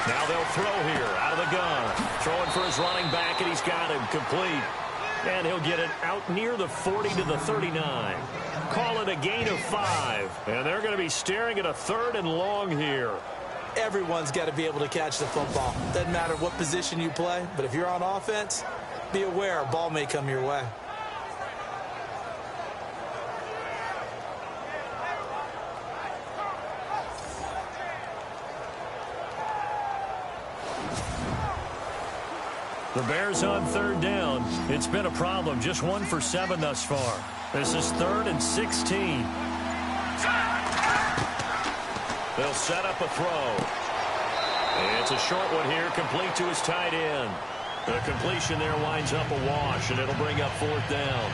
Now they'll throw here out of the gun. Throwing for his running back, and he's got him complete. And he'll get it out near the 40 to the 39. Call it a gain of 5. And they're going to be staring at a 3rd and long here. Everyone's got to be able to catch the football. Doesn't matter what position you play, but if you're on offense, be aware a ball may come your way. The Bears on 3rd down. It's been a problem. Just 1 for 7 thus far. This is 3rd and 16. They'll set up a throw. It's a short one here, complete to his tight end. The completion there winds up a wash, and it'll bring up 4th down.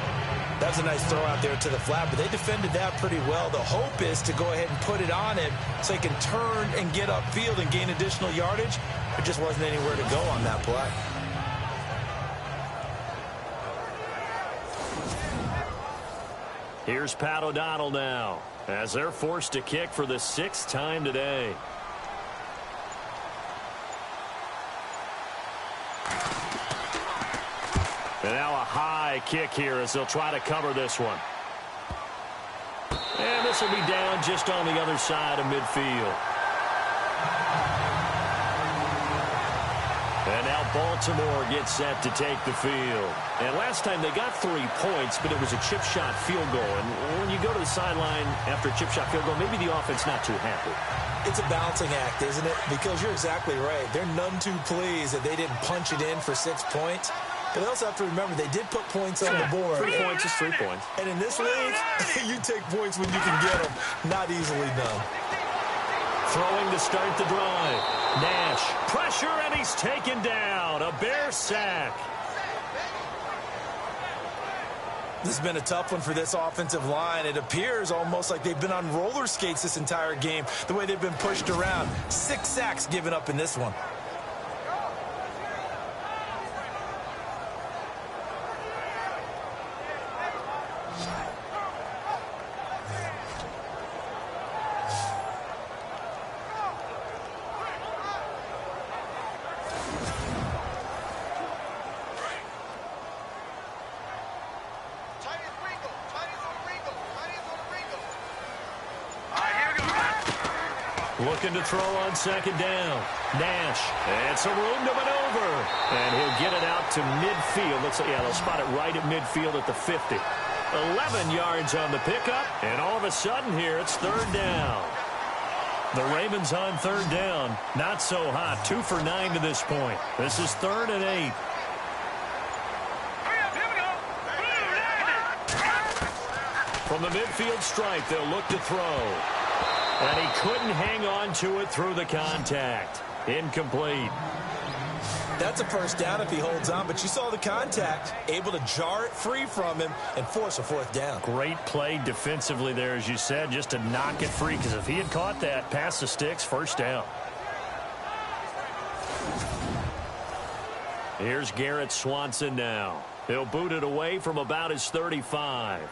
That's a nice throw out there to the flat, but they defended that pretty well. The hope is to go ahead and put it on him so he can turn and get upfield and gain additional yardage. There just wasn't anywhere to go on that play. Here's Pat O'Donnell now, as they're forced to kick for the 6th time today. And now a high kick here as they'll try to cover this one. And this will be down just on the other side of midfield. And now Baltimore gets set to take the field. And last time they got 3 points, but it was a chip shot field goal. And when you go to the sideline after a chip shot field goal, maybe the offense not too happy. It's a balancing act, isn't it? Because you're exactly right. They're none too pleased that they didn't punch it in for 6 points. But they also have to remember they did put points on the board. 3 points is 3 points. And in this league, you take points when you can get them. Not easily done. Throwing to start the drive. Nash, pressure, and he's taken down. A Bear sack. This has been a tough one for this offensive line. It appears almost like they've been on roller skates this entire game, the way they've been pushed around. 6 sacks given up in this one. Looking to throw on 2nd down. Nash. And some room to maneuver. And he'll get it out to midfield. Looks like, yeah, they'll spot it right at midfield at the 50. 11 yards on the pickup. And all of a sudden here, it's 3rd down. The Ravens on 3rd down. Not so hot. 2 for 9 to this point. This is 3rd and 8. From the midfield stripe, they'll look to throw. And he couldn't hang on to it through the contact. Incomplete. That's a 1st down if he holds on, but you saw the contact, able to jar it free from him and force a 4th down. Great play defensively there, as you said, just to knock it free, because if he had caught that, past the sticks, 1st down. Here's Garrett Swanson now. He'll boot it away from about his 35.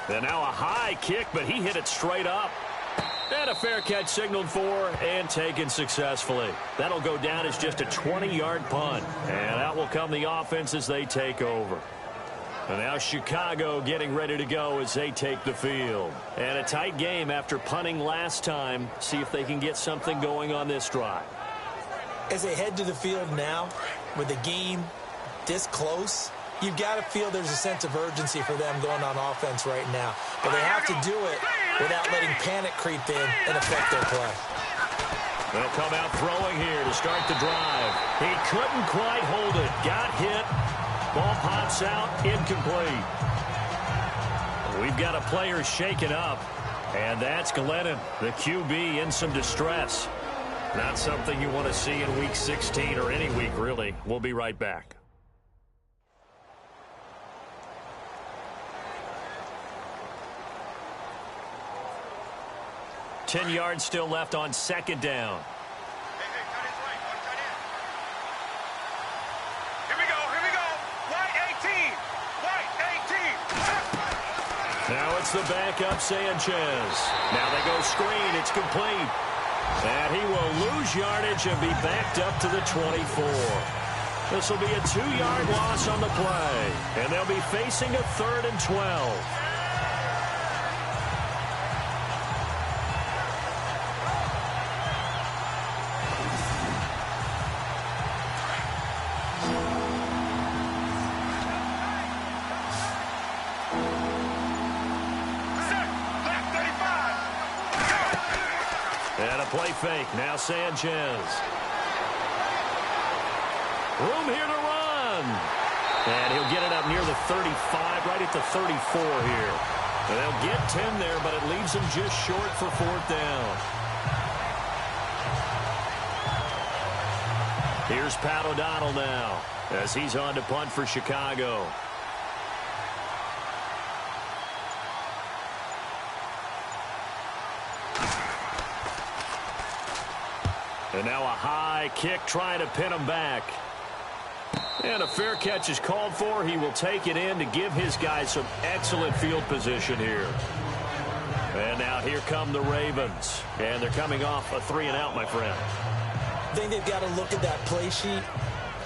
And now a high kick, but he hit it straight up. And a fair catch signaled for and taken successfully. That'll go down as just a 20-yard punt. And out will come the offense as they take over. And now Chicago getting ready to go as they take the field. And a tight game after punting last time. See if they can get something going on this drive. As they head to the field now, with the game this close, you've got to feel there's a sense of urgency for them going on offense right now. But they have to do it without letting panic creep in and affect their play. They'll come out throwing here to start the drive. He couldn't quite hold it. Got hit. Ball pops out. Incomplete. We've got a player shaken up. And that's Glennon, the QB, in some distress. Not something you want to see in Week 16 or any week, really. We'll be right back. Ten yards still left on second down. Here we go. White 18. Now it's the backup Sanchez. Now they go screen. It's complete. And he will lose yardage and be backed up to the 24. This will be a 2-yard loss on the play. And they'll be facing a 3rd and 12. And a play fake. Now Sanchez. Room here to run. And he'll get it up near the 35, right at the 34 here. And they'll get 10 there, but it leaves him just short for 4th down. Here's Pat O'Donnell now as he's on to punt for Chicago. And now a high kick trying to pin him back. And a fair catch is called for. He will take it in to give his guys some excellent field position here. And now here come the Ravens. And they're coming off a 3-and-out, my friend. I think they've got to look at that play sheet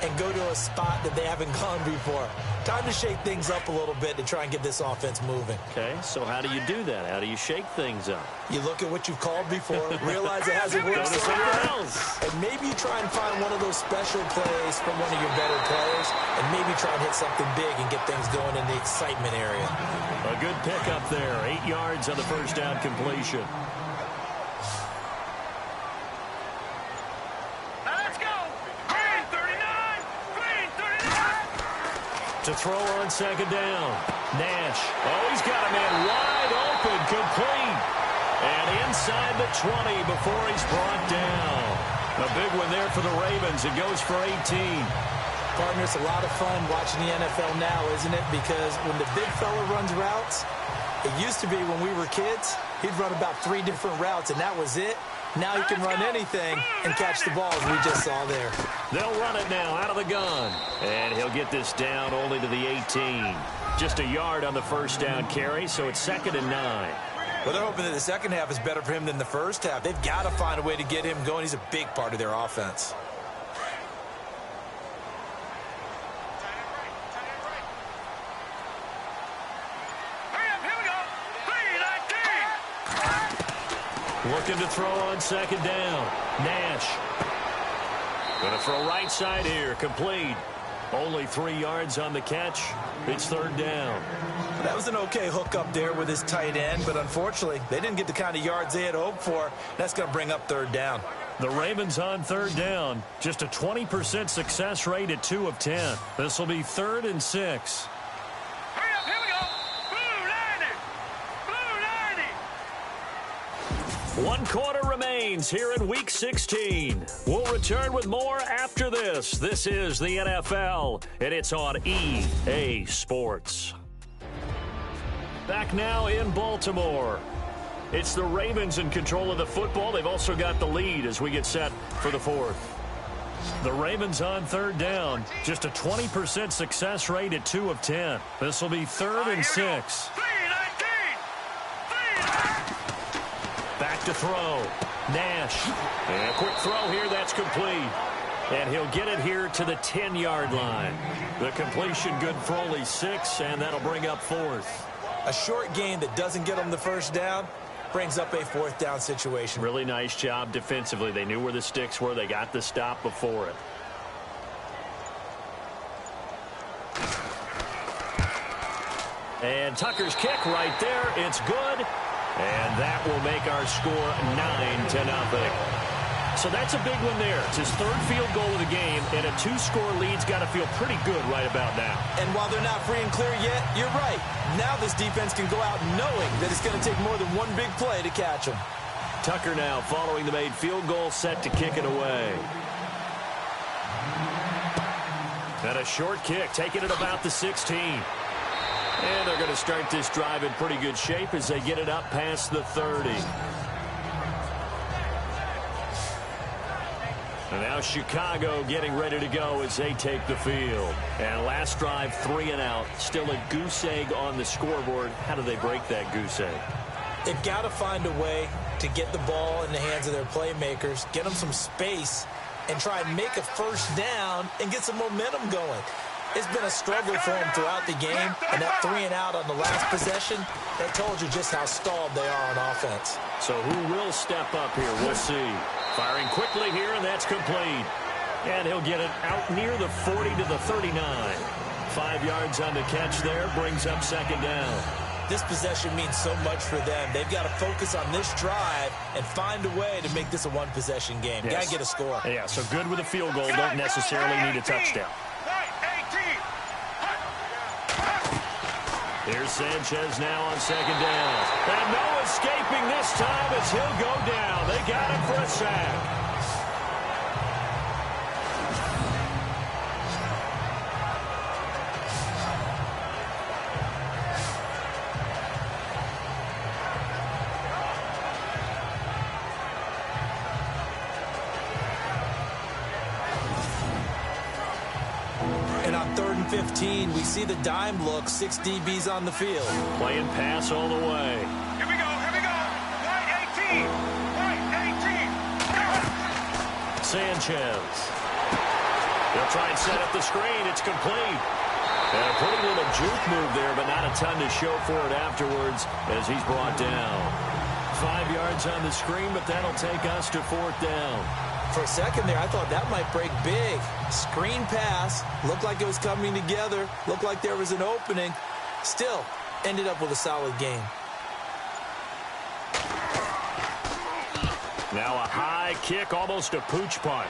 and go to a spot that they haven't gone before. Time to shake things up a little bit to try and get this offense moving. Okay, so how do you do that? How do you shake things up? You look at what you've called before, realize it hasn't worked so well, and maybe you try and find one of those special plays from one of your better players, and maybe try and hit something big and get things going in the excitement area. A good pickup there. 8 yards on the first down completion. To throw on second down. Nash. Oh, he's got a man wide open, complete. And inside the 20 before he's brought down. A big one there for the Ravens. It goes for 18. Partner, it's a lot of fun watching the NFL now, isn't it? Because when the big fella runs routes, it used to be when we were kids, he'd run about 3 different routes, and that was it. Now he can run anything and catch the ball, as we just saw there. They'll run it now out of the gun. And he'll get this down only to the 18. Just a yard on the first down carry, so it's 2nd and 9. Well, they're hoping that the second half is better for him than the first half. They've got to find a way to get him going. He's a big part of their offense. Looking to throw on second down. Nash. Going to throw right side here. Complete. Only 3 yards on the catch. It's 3rd down. That was an okay hook up there with his tight end, but unfortunately, they didn't get the kind of yards they had hoped for. That's going to bring up 3rd down. The Ravens on 3rd down. Just a 20% success rate at 2 of 10. This will be 3rd and 6. One quarter remains here in Week 16. We'll return with more after this. This is the NFL, and it's on EA Sports. Back now in Baltimore. It's the Ravens in control of the football. They've also got the lead as we get set for the 4th. The Ravens on 3rd down. Just a 20% success rate at 2 of 10. This will be 3rd and 6. Back to throw. Nash. And a quick throw here. That's complete. And he'll get it here to the 10-yard line. The completion good for only 6, and that'll bring up 4th. A short gain that doesn't get them the first down brings up a 4th down situation. Really nice job defensively. They knew where the sticks were. They got the stop before it. And Tucker's kick right there. It's good. And that will make our score 9-0. So that's a big one there. It's his 3rd field goal of the game, and a 2-score lead's got to feel pretty good right about now. And while they're not free and clear yet, you're right. Now this defense can go out knowing that it's going to take more than one big play to catch them. Tucker now following the made field goal, set to kick it away. And a short kick, taking it about the 16. And they're going to start this drive in pretty good shape as they get it up past the 30. And now Chicago getting ready to go as they take the field. And last drive, 3 and out. Still a goose egg on the scoreboard. How do they break that goose egg? They've got to find a way to get the ball in the hands of their playmakers, get them some space, and try and make a first down and get some momentum going. It's been a struggle for them throughout the game, and that 3 and out on the last possession, that told you just how stalled they are on offense. So who will step up here? We'll see. Firing quickly here, and that's complete. And he'll get it out near the 40 to the 39. 5 yards on the catch there, brings up second down. This possession means so much for them. They've got to focus on this drive and find a way to make this a one-possession game. Yes. Got to get a score. Yeah, so good with a field goal. Don't necessarily need a touchdown. Here's Sanchez now on second down. And no escaping this time as he'll go down. They got him for a sack. And on 3rd and 15, we see the dime look, 6 DBs on the field. Playing pass all the way. Here we go, here we go. Right 18. Right 18. Sanchez. They'll try and set up the screen. It's complete. And a pretty little juke move there, but not a ton to show for it afterwards as he's brought down. 5 yards on the screen, but that'll take us to 4th down. For a second there, I thought that might break big. Screen pass. Looked like it was coming together. Looked like there was an opening. Still, ended up with a solid game. Now a high kick, almost a pooch punt.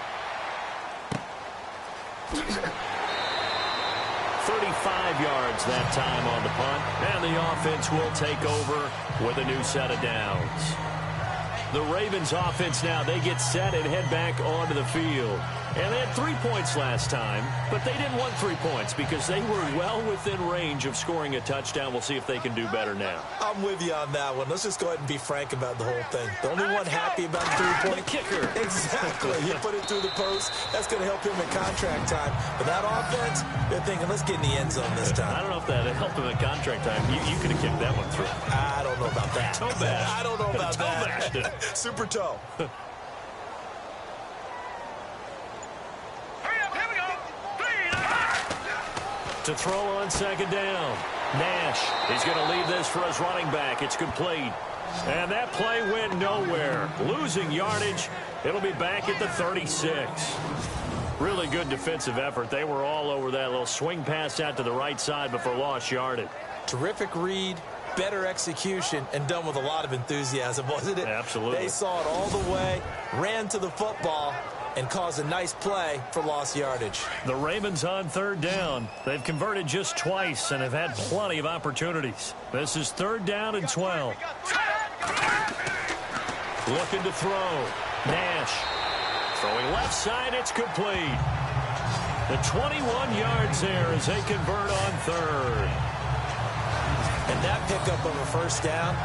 35 yards that time on the punt. And the offense will take over with a new set of downs. The Ravens offense now, they get set and head back onto the field. And they had 3 points last time, but they didn't want 3 points because they were well within range of scoring a touchdown. We'll see if they can do better now. I'm with you on that one. Let's just go ahead and be frank about the whole thing. The only one happy about the 3-point kicker. Exactly. He put it through the post. That's going to help him in contract time. But that offense, they're thinking, let's get in the end zone this time. I don't know if that helped him in contract time. You could have kicked that one through. I don't know about that. Toe bash. I don't know about Toe bashed that. it. Super toe. To throw on second down. Nash is going to leave this for his running back. It's complete. And that play went nowhere. Losing yardage. It'll be back at the 36. Really good defensive effort. They were all over that little swing pass out to the right side before lost yardage. Terrific read, better execution, and done with a lot of enthusiasm, wasn't it? Absolutely. They saw it all the way, ran to the football, and caused a nice play for lost yardage. The Ravens on 3rd down. They've converted just twice and have had plenty of opportunities. This is 3rd down and 12. Looking to throw. Nash. Throwing left side, it's complete. The 21 yards there as they convert on 3rd. And that pickup of a first down,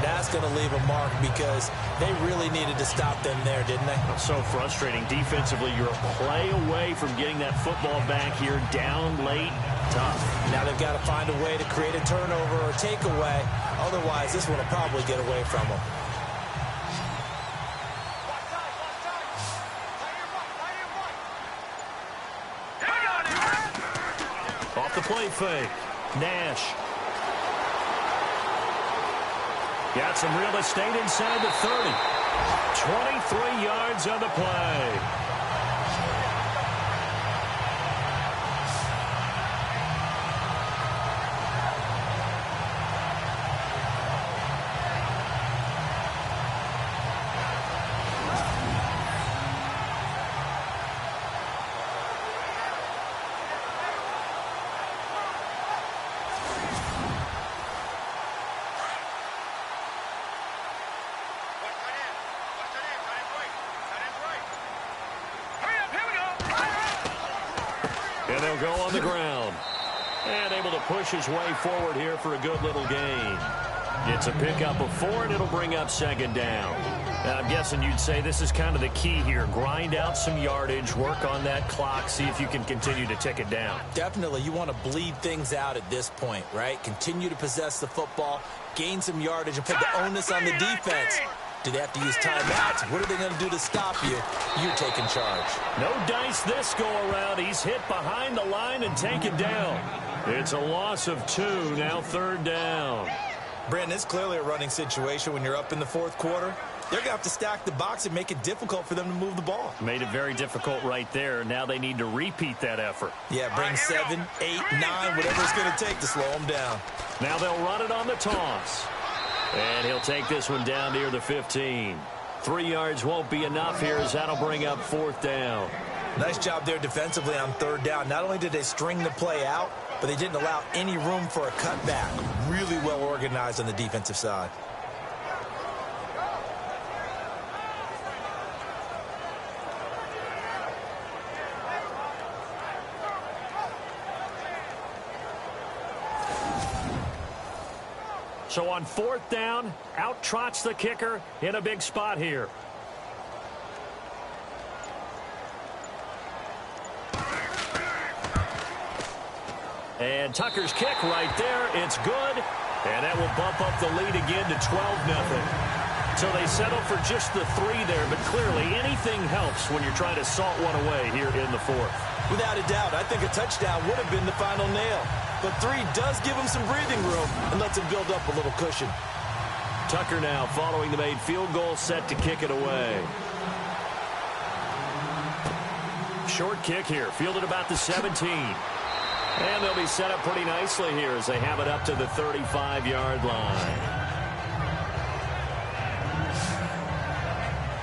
that's going to leave a mark because they really needed to stop them there, didn't they? So frustrating. Defensively, you're a play away from getting that football back here down late. Tough. Now they've got to find a way to create a turnover or takeaway. Otherwise, this one will probably get away from them. Off the play fake. Nash. Got some real estate inside the 30. 23 yards on the play. And they'll go on the ground. And able to push his way forward here for a good little gain. It's a pickup of 4, and it'll bring up second down. Now, I'm guessing you'd say this is kind of the key here. Grind out some yardage, work on that clock, see if you can continue to tick it down. Definitely. You want to bleed things out at this point, right? Continue to possess the football, gain some yardage, and put the onus on the defense. Do they have to use timeouts? What are they going to do to stop you? You're taking charge. No dice this go-around. He's hit behind the line and taken down. It's a loss of 2, now third down. Brandon, it's clearly a running situation when you're up in the fourth quarter. They're going to have to stack the box and make it difficult for them to move the ball. Made it very difficult right there. Now they need to repeat that effort. Yeah, bring 7, 8, 9, whatever it's going to take to slow them down. Now they'll run it on the toss. And he'll take this one down near the 15. 3 yards won't be enough here as that'll bring up fourth down. Nice job there defensively on third down. Not only did they string the play out, but they didn't allow any room for a cutback. Really well organized on the defensive side. So on fourth down, out trots the kicker in a big spot here. And Tucker's kick right there. It's good. And that will bump up the lead again to 12-0. So they settle for just the 3 there, but clearly anything helps when you're trying to salt one away here in the fourth. Without a doubt, I think a touchdown would have been the final nail. But 3 does give him some breathing room and lets him build up a little cushion. Tucker now following the made field goal, set to kick it away. Short kick here, fielded about the 17. And they'll be set up pretty nicely here as they have it up to the 35-yard line.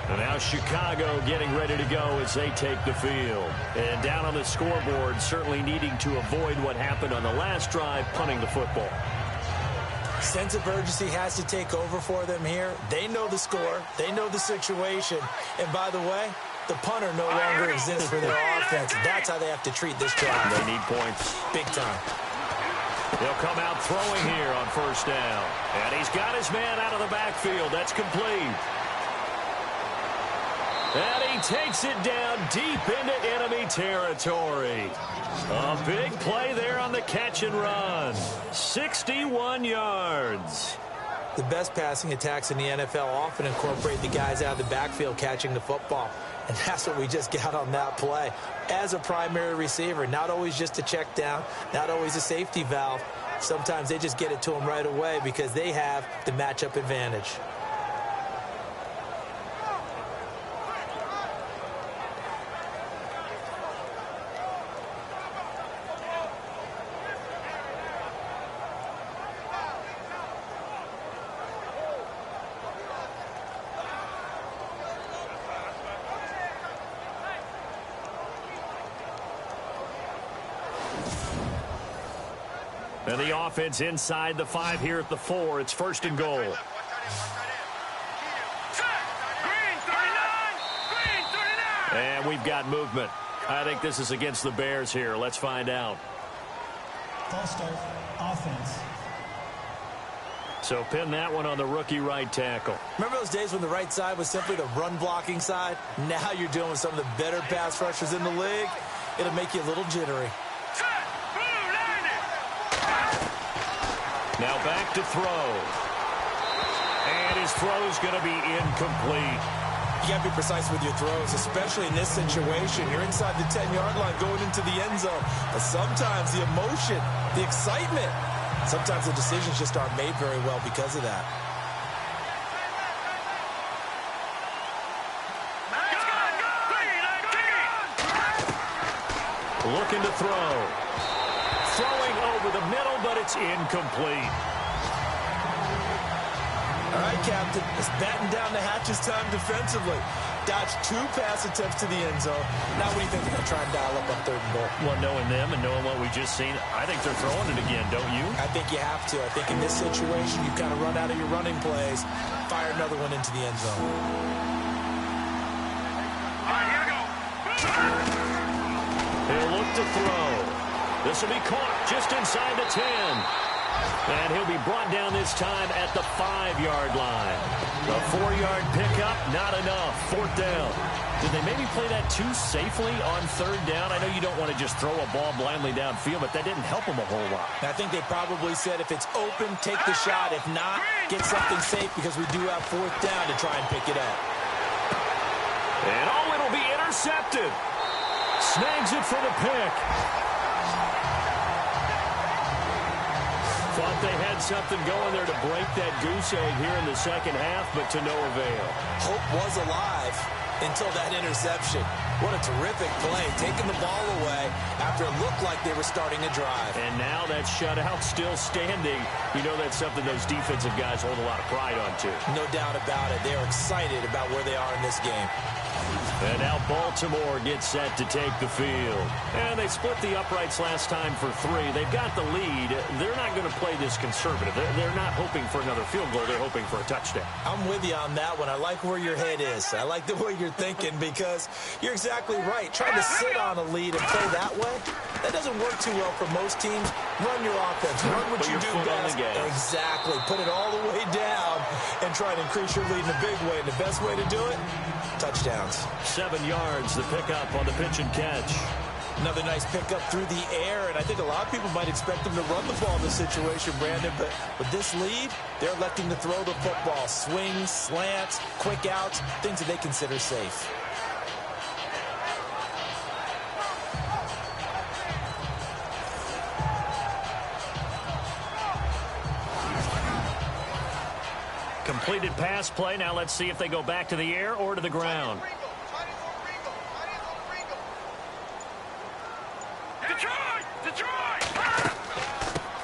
And now Chicago getting ready to go as they take the field. And down on the scoreboard, certainly needing to avoid what happened on the last drive, punting the football. Sense of urgency has to take over for them here. They know the score. They know the situation. And by the way, the punter no longer exists for their offense. That's how they have to treat this drive. They need points. Big time. They'll come out throwing here on first down. And he's got his man out of the backfield. That's complete. And he takes it down deep into enemy territory. A big play there on the catch and run. 61 yards. The best passing attacks in the NFL often incorporate the guys out of the backfield catching the football. And that's what we just got on that play. As a primary receiver, not always just a check down, not always a safety valve. Sometimes they just get it to them right away because they have the matchup advantage. And the offense inside the 5 here at the 4. It's first and goal. Green 39! Green 39! And we've got movement. I think this is against the Bears here. Let's find out. False start, offense. So pin that one on the rookie right tackle. Remember those days when the right side was simply the run-blocking side? Now you're dealing with some of the better pass rushers in the league. It'll make you a little jittery. Now back to throw. And his throw's going to be incomplete. You got to be precise with your throws, especially in this situation. You're inside the 10-yard line going into the end zone. But sometimes the emotion, the excitement, sometimes the decisions just aren't made very well because of that. Looking to throw. Throwing over the middle, but it's incomplete. All right, Captain, it's batten down the hatches time defensively. Dodged 2 pass attempts to the end zone. Now what do you think they're going to try and dial up on third and goal? Well, knowing them and knowing what we just seen, I think they're throwing it again, don't you? I think you have to. I think in this situation, you kind of run out of your running plays, fire another one into the end zone. All right, here we go. He'll look to throw. This will be caught just inside the 10. And he'll be brought down this time at the 5-yard line. The 4-yard pickup, not enough. 4th down. Did they maybe play that too safely on 3rd down? I know you don't want to just throw a ball blindly downfield, but that didn't help them a whole lot. I think they probably said if it's open, take the shot. If not, get something safe because we do have 4th down to try and pick it up. And it'll be intercepted. Snags it for the pick. Thought they had something going there to break that goose egg here in the second half, but to no avail. Hope was alive until that interception. What a terrific play, taking the ball away after it looked like they were starting a drive. And now that shutout still standing. You know that's something those defensive guys hold a lot of pride on, too. No doubt about it. They're excited about where they are in this game. And now Baltimore gets set to take the field. And they split the uprights last time for 3. They've got the lead. They're not going to play this conservative. They're not hoping for another field goal. They're hoping for a touchdown. I'm with you on that one. I like where your head is. I like the way you're thinking because you're exactly right. Trying to sit on a lead and play that way, that doesn't work too well for most teams. Run your offense. Run what you do best. Exactly. Put it all the way down and try to increase your lead in a big way. And the best way to do it, touchdowns. 7 yards, the pickup on the pitch and catch. Another nice pickup through the air, and I think a lot of people might expect them to run the ball in this situation, Brandon, but with this lead, they're electing to throw the football. Swings, slants, quick outs, things that they consider safe. Completed pass play. Now let's see if they go back to the air or to the ground.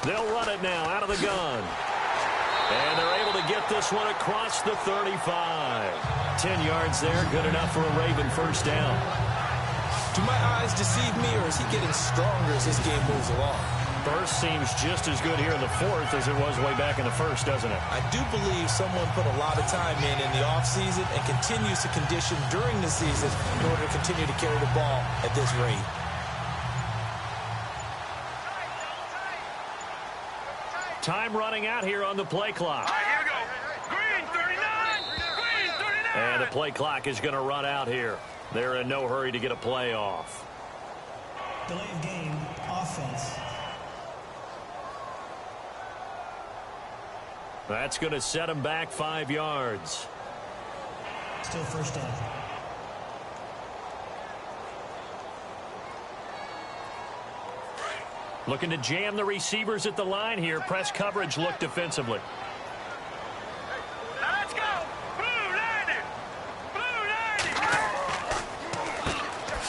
They'll run it now out of the gun. And they're able to get this one across the 35. 10 yards there, good enough for a Raven first down. Do my eyes deceive me, or is he getting stronger as this game moves along? Burst seems just as good here in the 4th as it was way back in the 1st, doesn't it? I do believe someone put a lot of time in the offseason and continues to condition during the season in order to continue to carry the ball at this rate. Time running out here on the play clock. All right, here we go. Green 39. Green 39. And the play clock is going to run out here. They're in no hurry to get a play off. Delay of game, offense. That's going to set them back 5 yards. Still first down. Looking to jam the receivers at the line here. Press coverage look defensively. Now let's go. Blue 90. Blue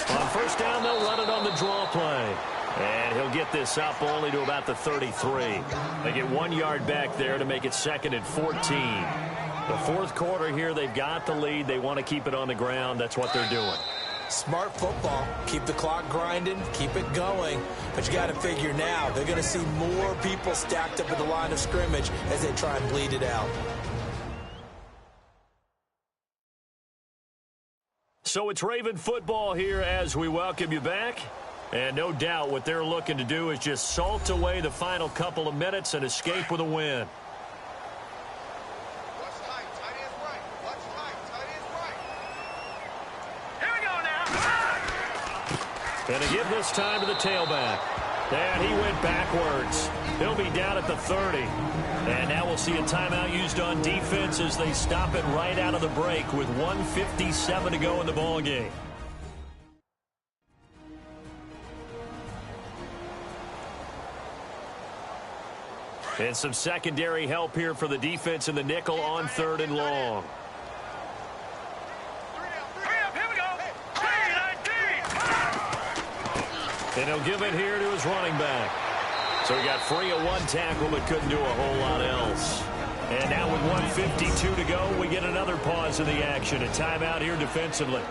90. On first down, they'll run it on the draw play. And he'll get this up only to about the 33. They get 1 yard back there to make it 2nd and 14. The 4th quarter here, they've got the lead. They want to keep it on the ground. That's what they're doing. Smart football. Keep the clock grinding. Keep it going. But you got to figure now, they're going to see more people stacked up at the line of scrimmage as they try and bleed it out. So it's Raven football here as we welcome you back. And no doubt what they're looking to do is just salt away the final couple of minutes and escape with a win. Watch tight. Tight is right. Watch tight. Tight is right. Here we go now. And to give this time to the tailback. And he went backwards. He'll be down at the 30. And now we'll see a timeout used on defense as they stop it right out of the break with 1:57 to go in the ballgame. And some secondary help here for the defense in the nickel on 3rd and long. Here we go. 3-19. And he'll give it here to his running back. So he got free of 1 tackle but couldn't do a whole lot else. And now with 1:52 to go, we get another pause in the action. A timeout here defensively.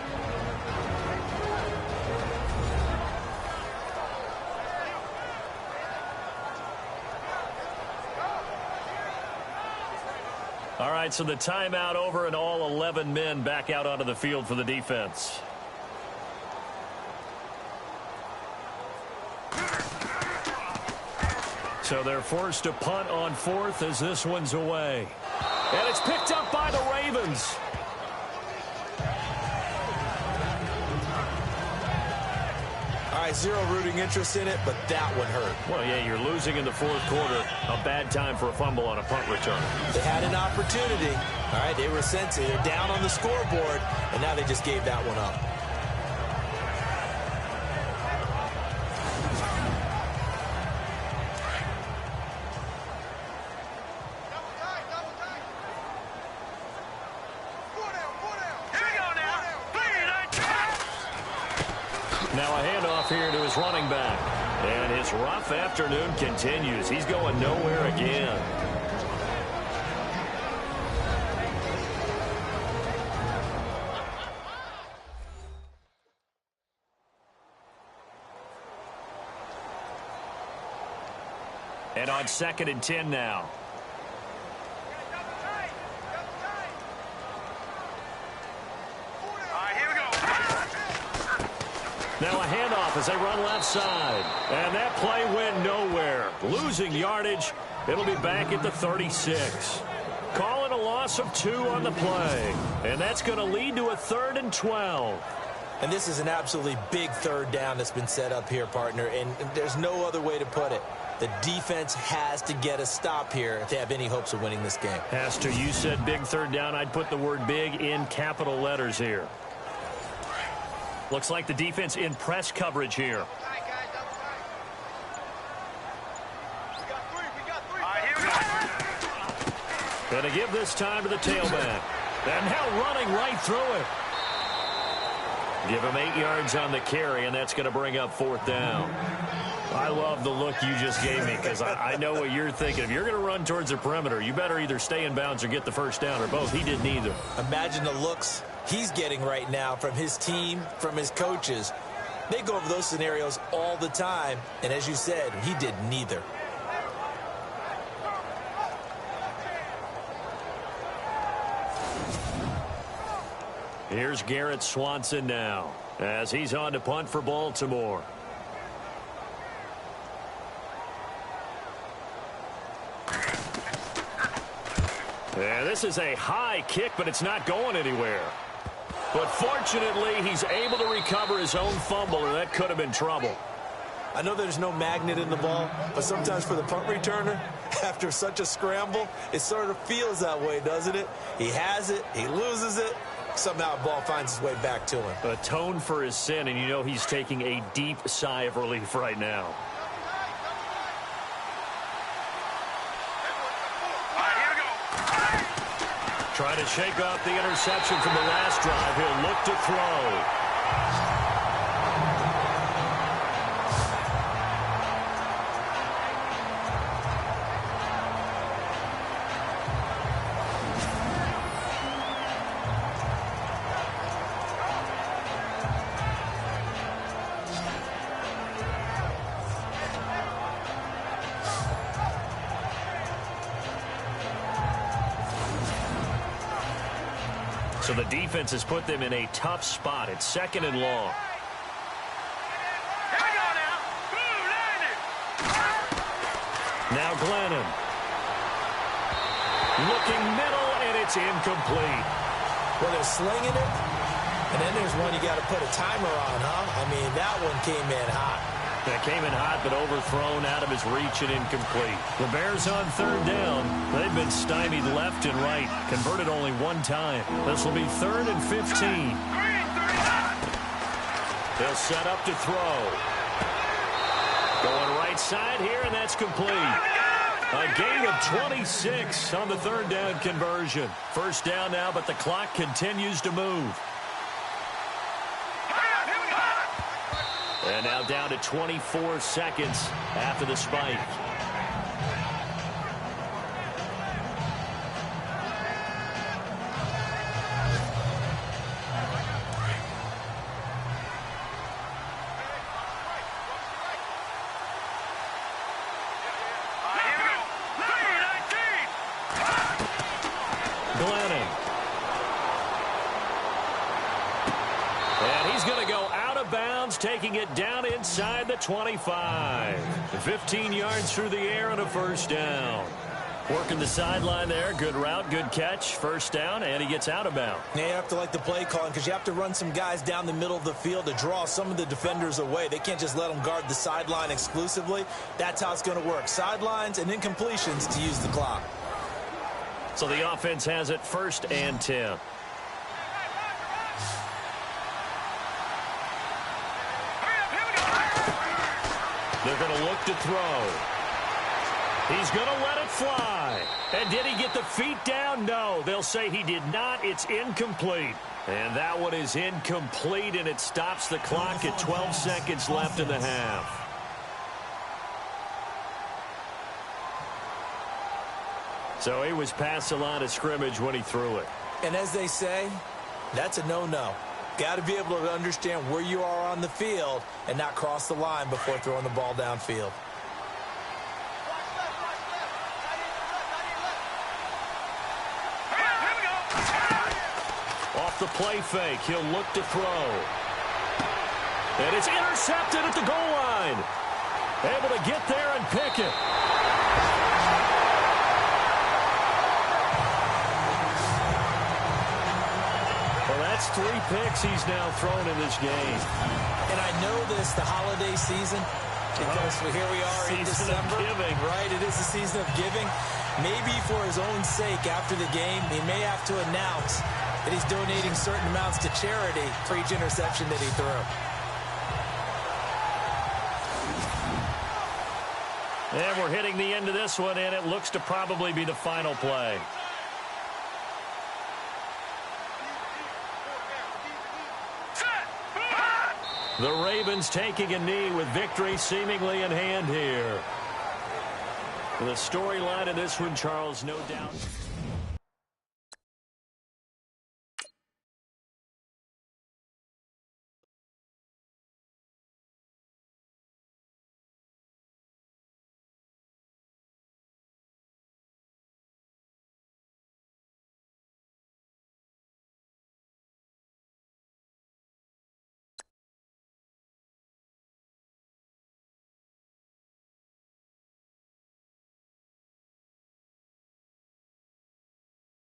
All right, so the timeout over and all 11 men back out onto the field for the defense. So they're forced to punt on fourth as this one's away. And it's picked up by the Ravens. All right, zero rooting interest in it, but that one hurt. Well, yeah, you're losing in the fourth quarter. A bad time for a fumble on a punt return. They had an opportunity. All right, they were sensitive. They're down on the scoreboard, and now they just gave that one up. Now a handoff here to his running back. And his rough afternoon continues. He's going nowhere again. And on 2nd and 10 now. Now a handoff as they run left side. And that play went nowhere. Losing yardage. It'll be back at the 36. Calling a loss of 2 on the play. And that's going to lead to a 3rd and 12. And this is an absolutely big 3rd down that's been set up here, partner. And there's no other way to put it. The defense has to get a stop here if they have any hopes of winning this game. Has to. You said big 3rd down. I'd put the word big in capital letters here. Looks like the defense in press coverage here. Going to give this time to the tailback. And now running right through it. Give him 8 yards on the carry, and that's going to bring up 4th down. I love the look you just gave me because I know what you're thinking. If you're going to run towards the perimeter, you better either stay in bounds or get the 1st down, or both. He did neither. Imagine the looks he's getting right now from his team, from his coaches. They go over those scenarios all the time, and as you said, he did neither. Here's Garrett Swanson now as he's on to punt for Baltimore. And this is a high kick, but it's not going anywhere. But fortunately, he's able to recover his own fumble, or that could have been trouble. I know there's no magnet in the ball, but sometimes for the punt returner, after such a scramble, it sort of feels that way, doesn't it? He has it, he loses it, somehow the ball finds its way back to him. Atone for his sin, and you know he's taking a deep sigh of relief right now. Trying to shake off the interception from the last drive. He'll look to throw. So the defense has put them in a tough spot. It's 2nd and long. Now Glennon. Looking middle, and it's incomplete. Well, they're slinging it, and then there's one you got to put a timer on, huh? I mean, that one came in hot. That came in hot, but overthrown out of his reach and incomplete. The Bears on 3rd down. They've been stymied left and right. Converted only 1 time. This will be 3rd and 15. They'll set up to throw. Going right side here, and that's complete. A gain of 26 on the 3rd down conversion. 1st down now, but the clock continues to move. And now down to 24 seconds after the spike. Glennon. And he's going to go out of bounds taking it down inside the 25. 15 yards through the air and a first down. Working the sideline there. Good route, good catch. First down, and he gets out of bounds. Now you have to like the play calling because you have to run some guys down the middle of the field to draw some of the defenders away. They can't just let them guard the sideline exclusively. That's how it's going to work. Sidelines and incompletions to use the clock. So the offense has it 1st and 10. They're going to look to throw. He's going to let it fly. And did he get the feet down? No. They'll say he did not. It's incomplete. And that one is incomplete, and it stops the clock at 12 seconds left in the half. So he was past the line of scrimmage when he threw it. And as they say, that's a no-no. Got to be able to understand where you are on the field and not cross the line before throwing the ball downfield. Off the play fake, he'll look to throw. And it's intercepted at the goal line. Able to get there and pick it. Well, that's 3 picks he's now thrown in this game. And I know this, the holiday season, because here we are in December. Giving. Right, it is the season of giving. Maybe for his own sake after the game, he may have to announce that he's donating certain amounts to charity for each interception that he threw. And we're hitting the end of this one, and it looks to probably be the final play. The Ravens taking a knee with victory seemingly in hand here. The storyline of this one, Charles, no doubt.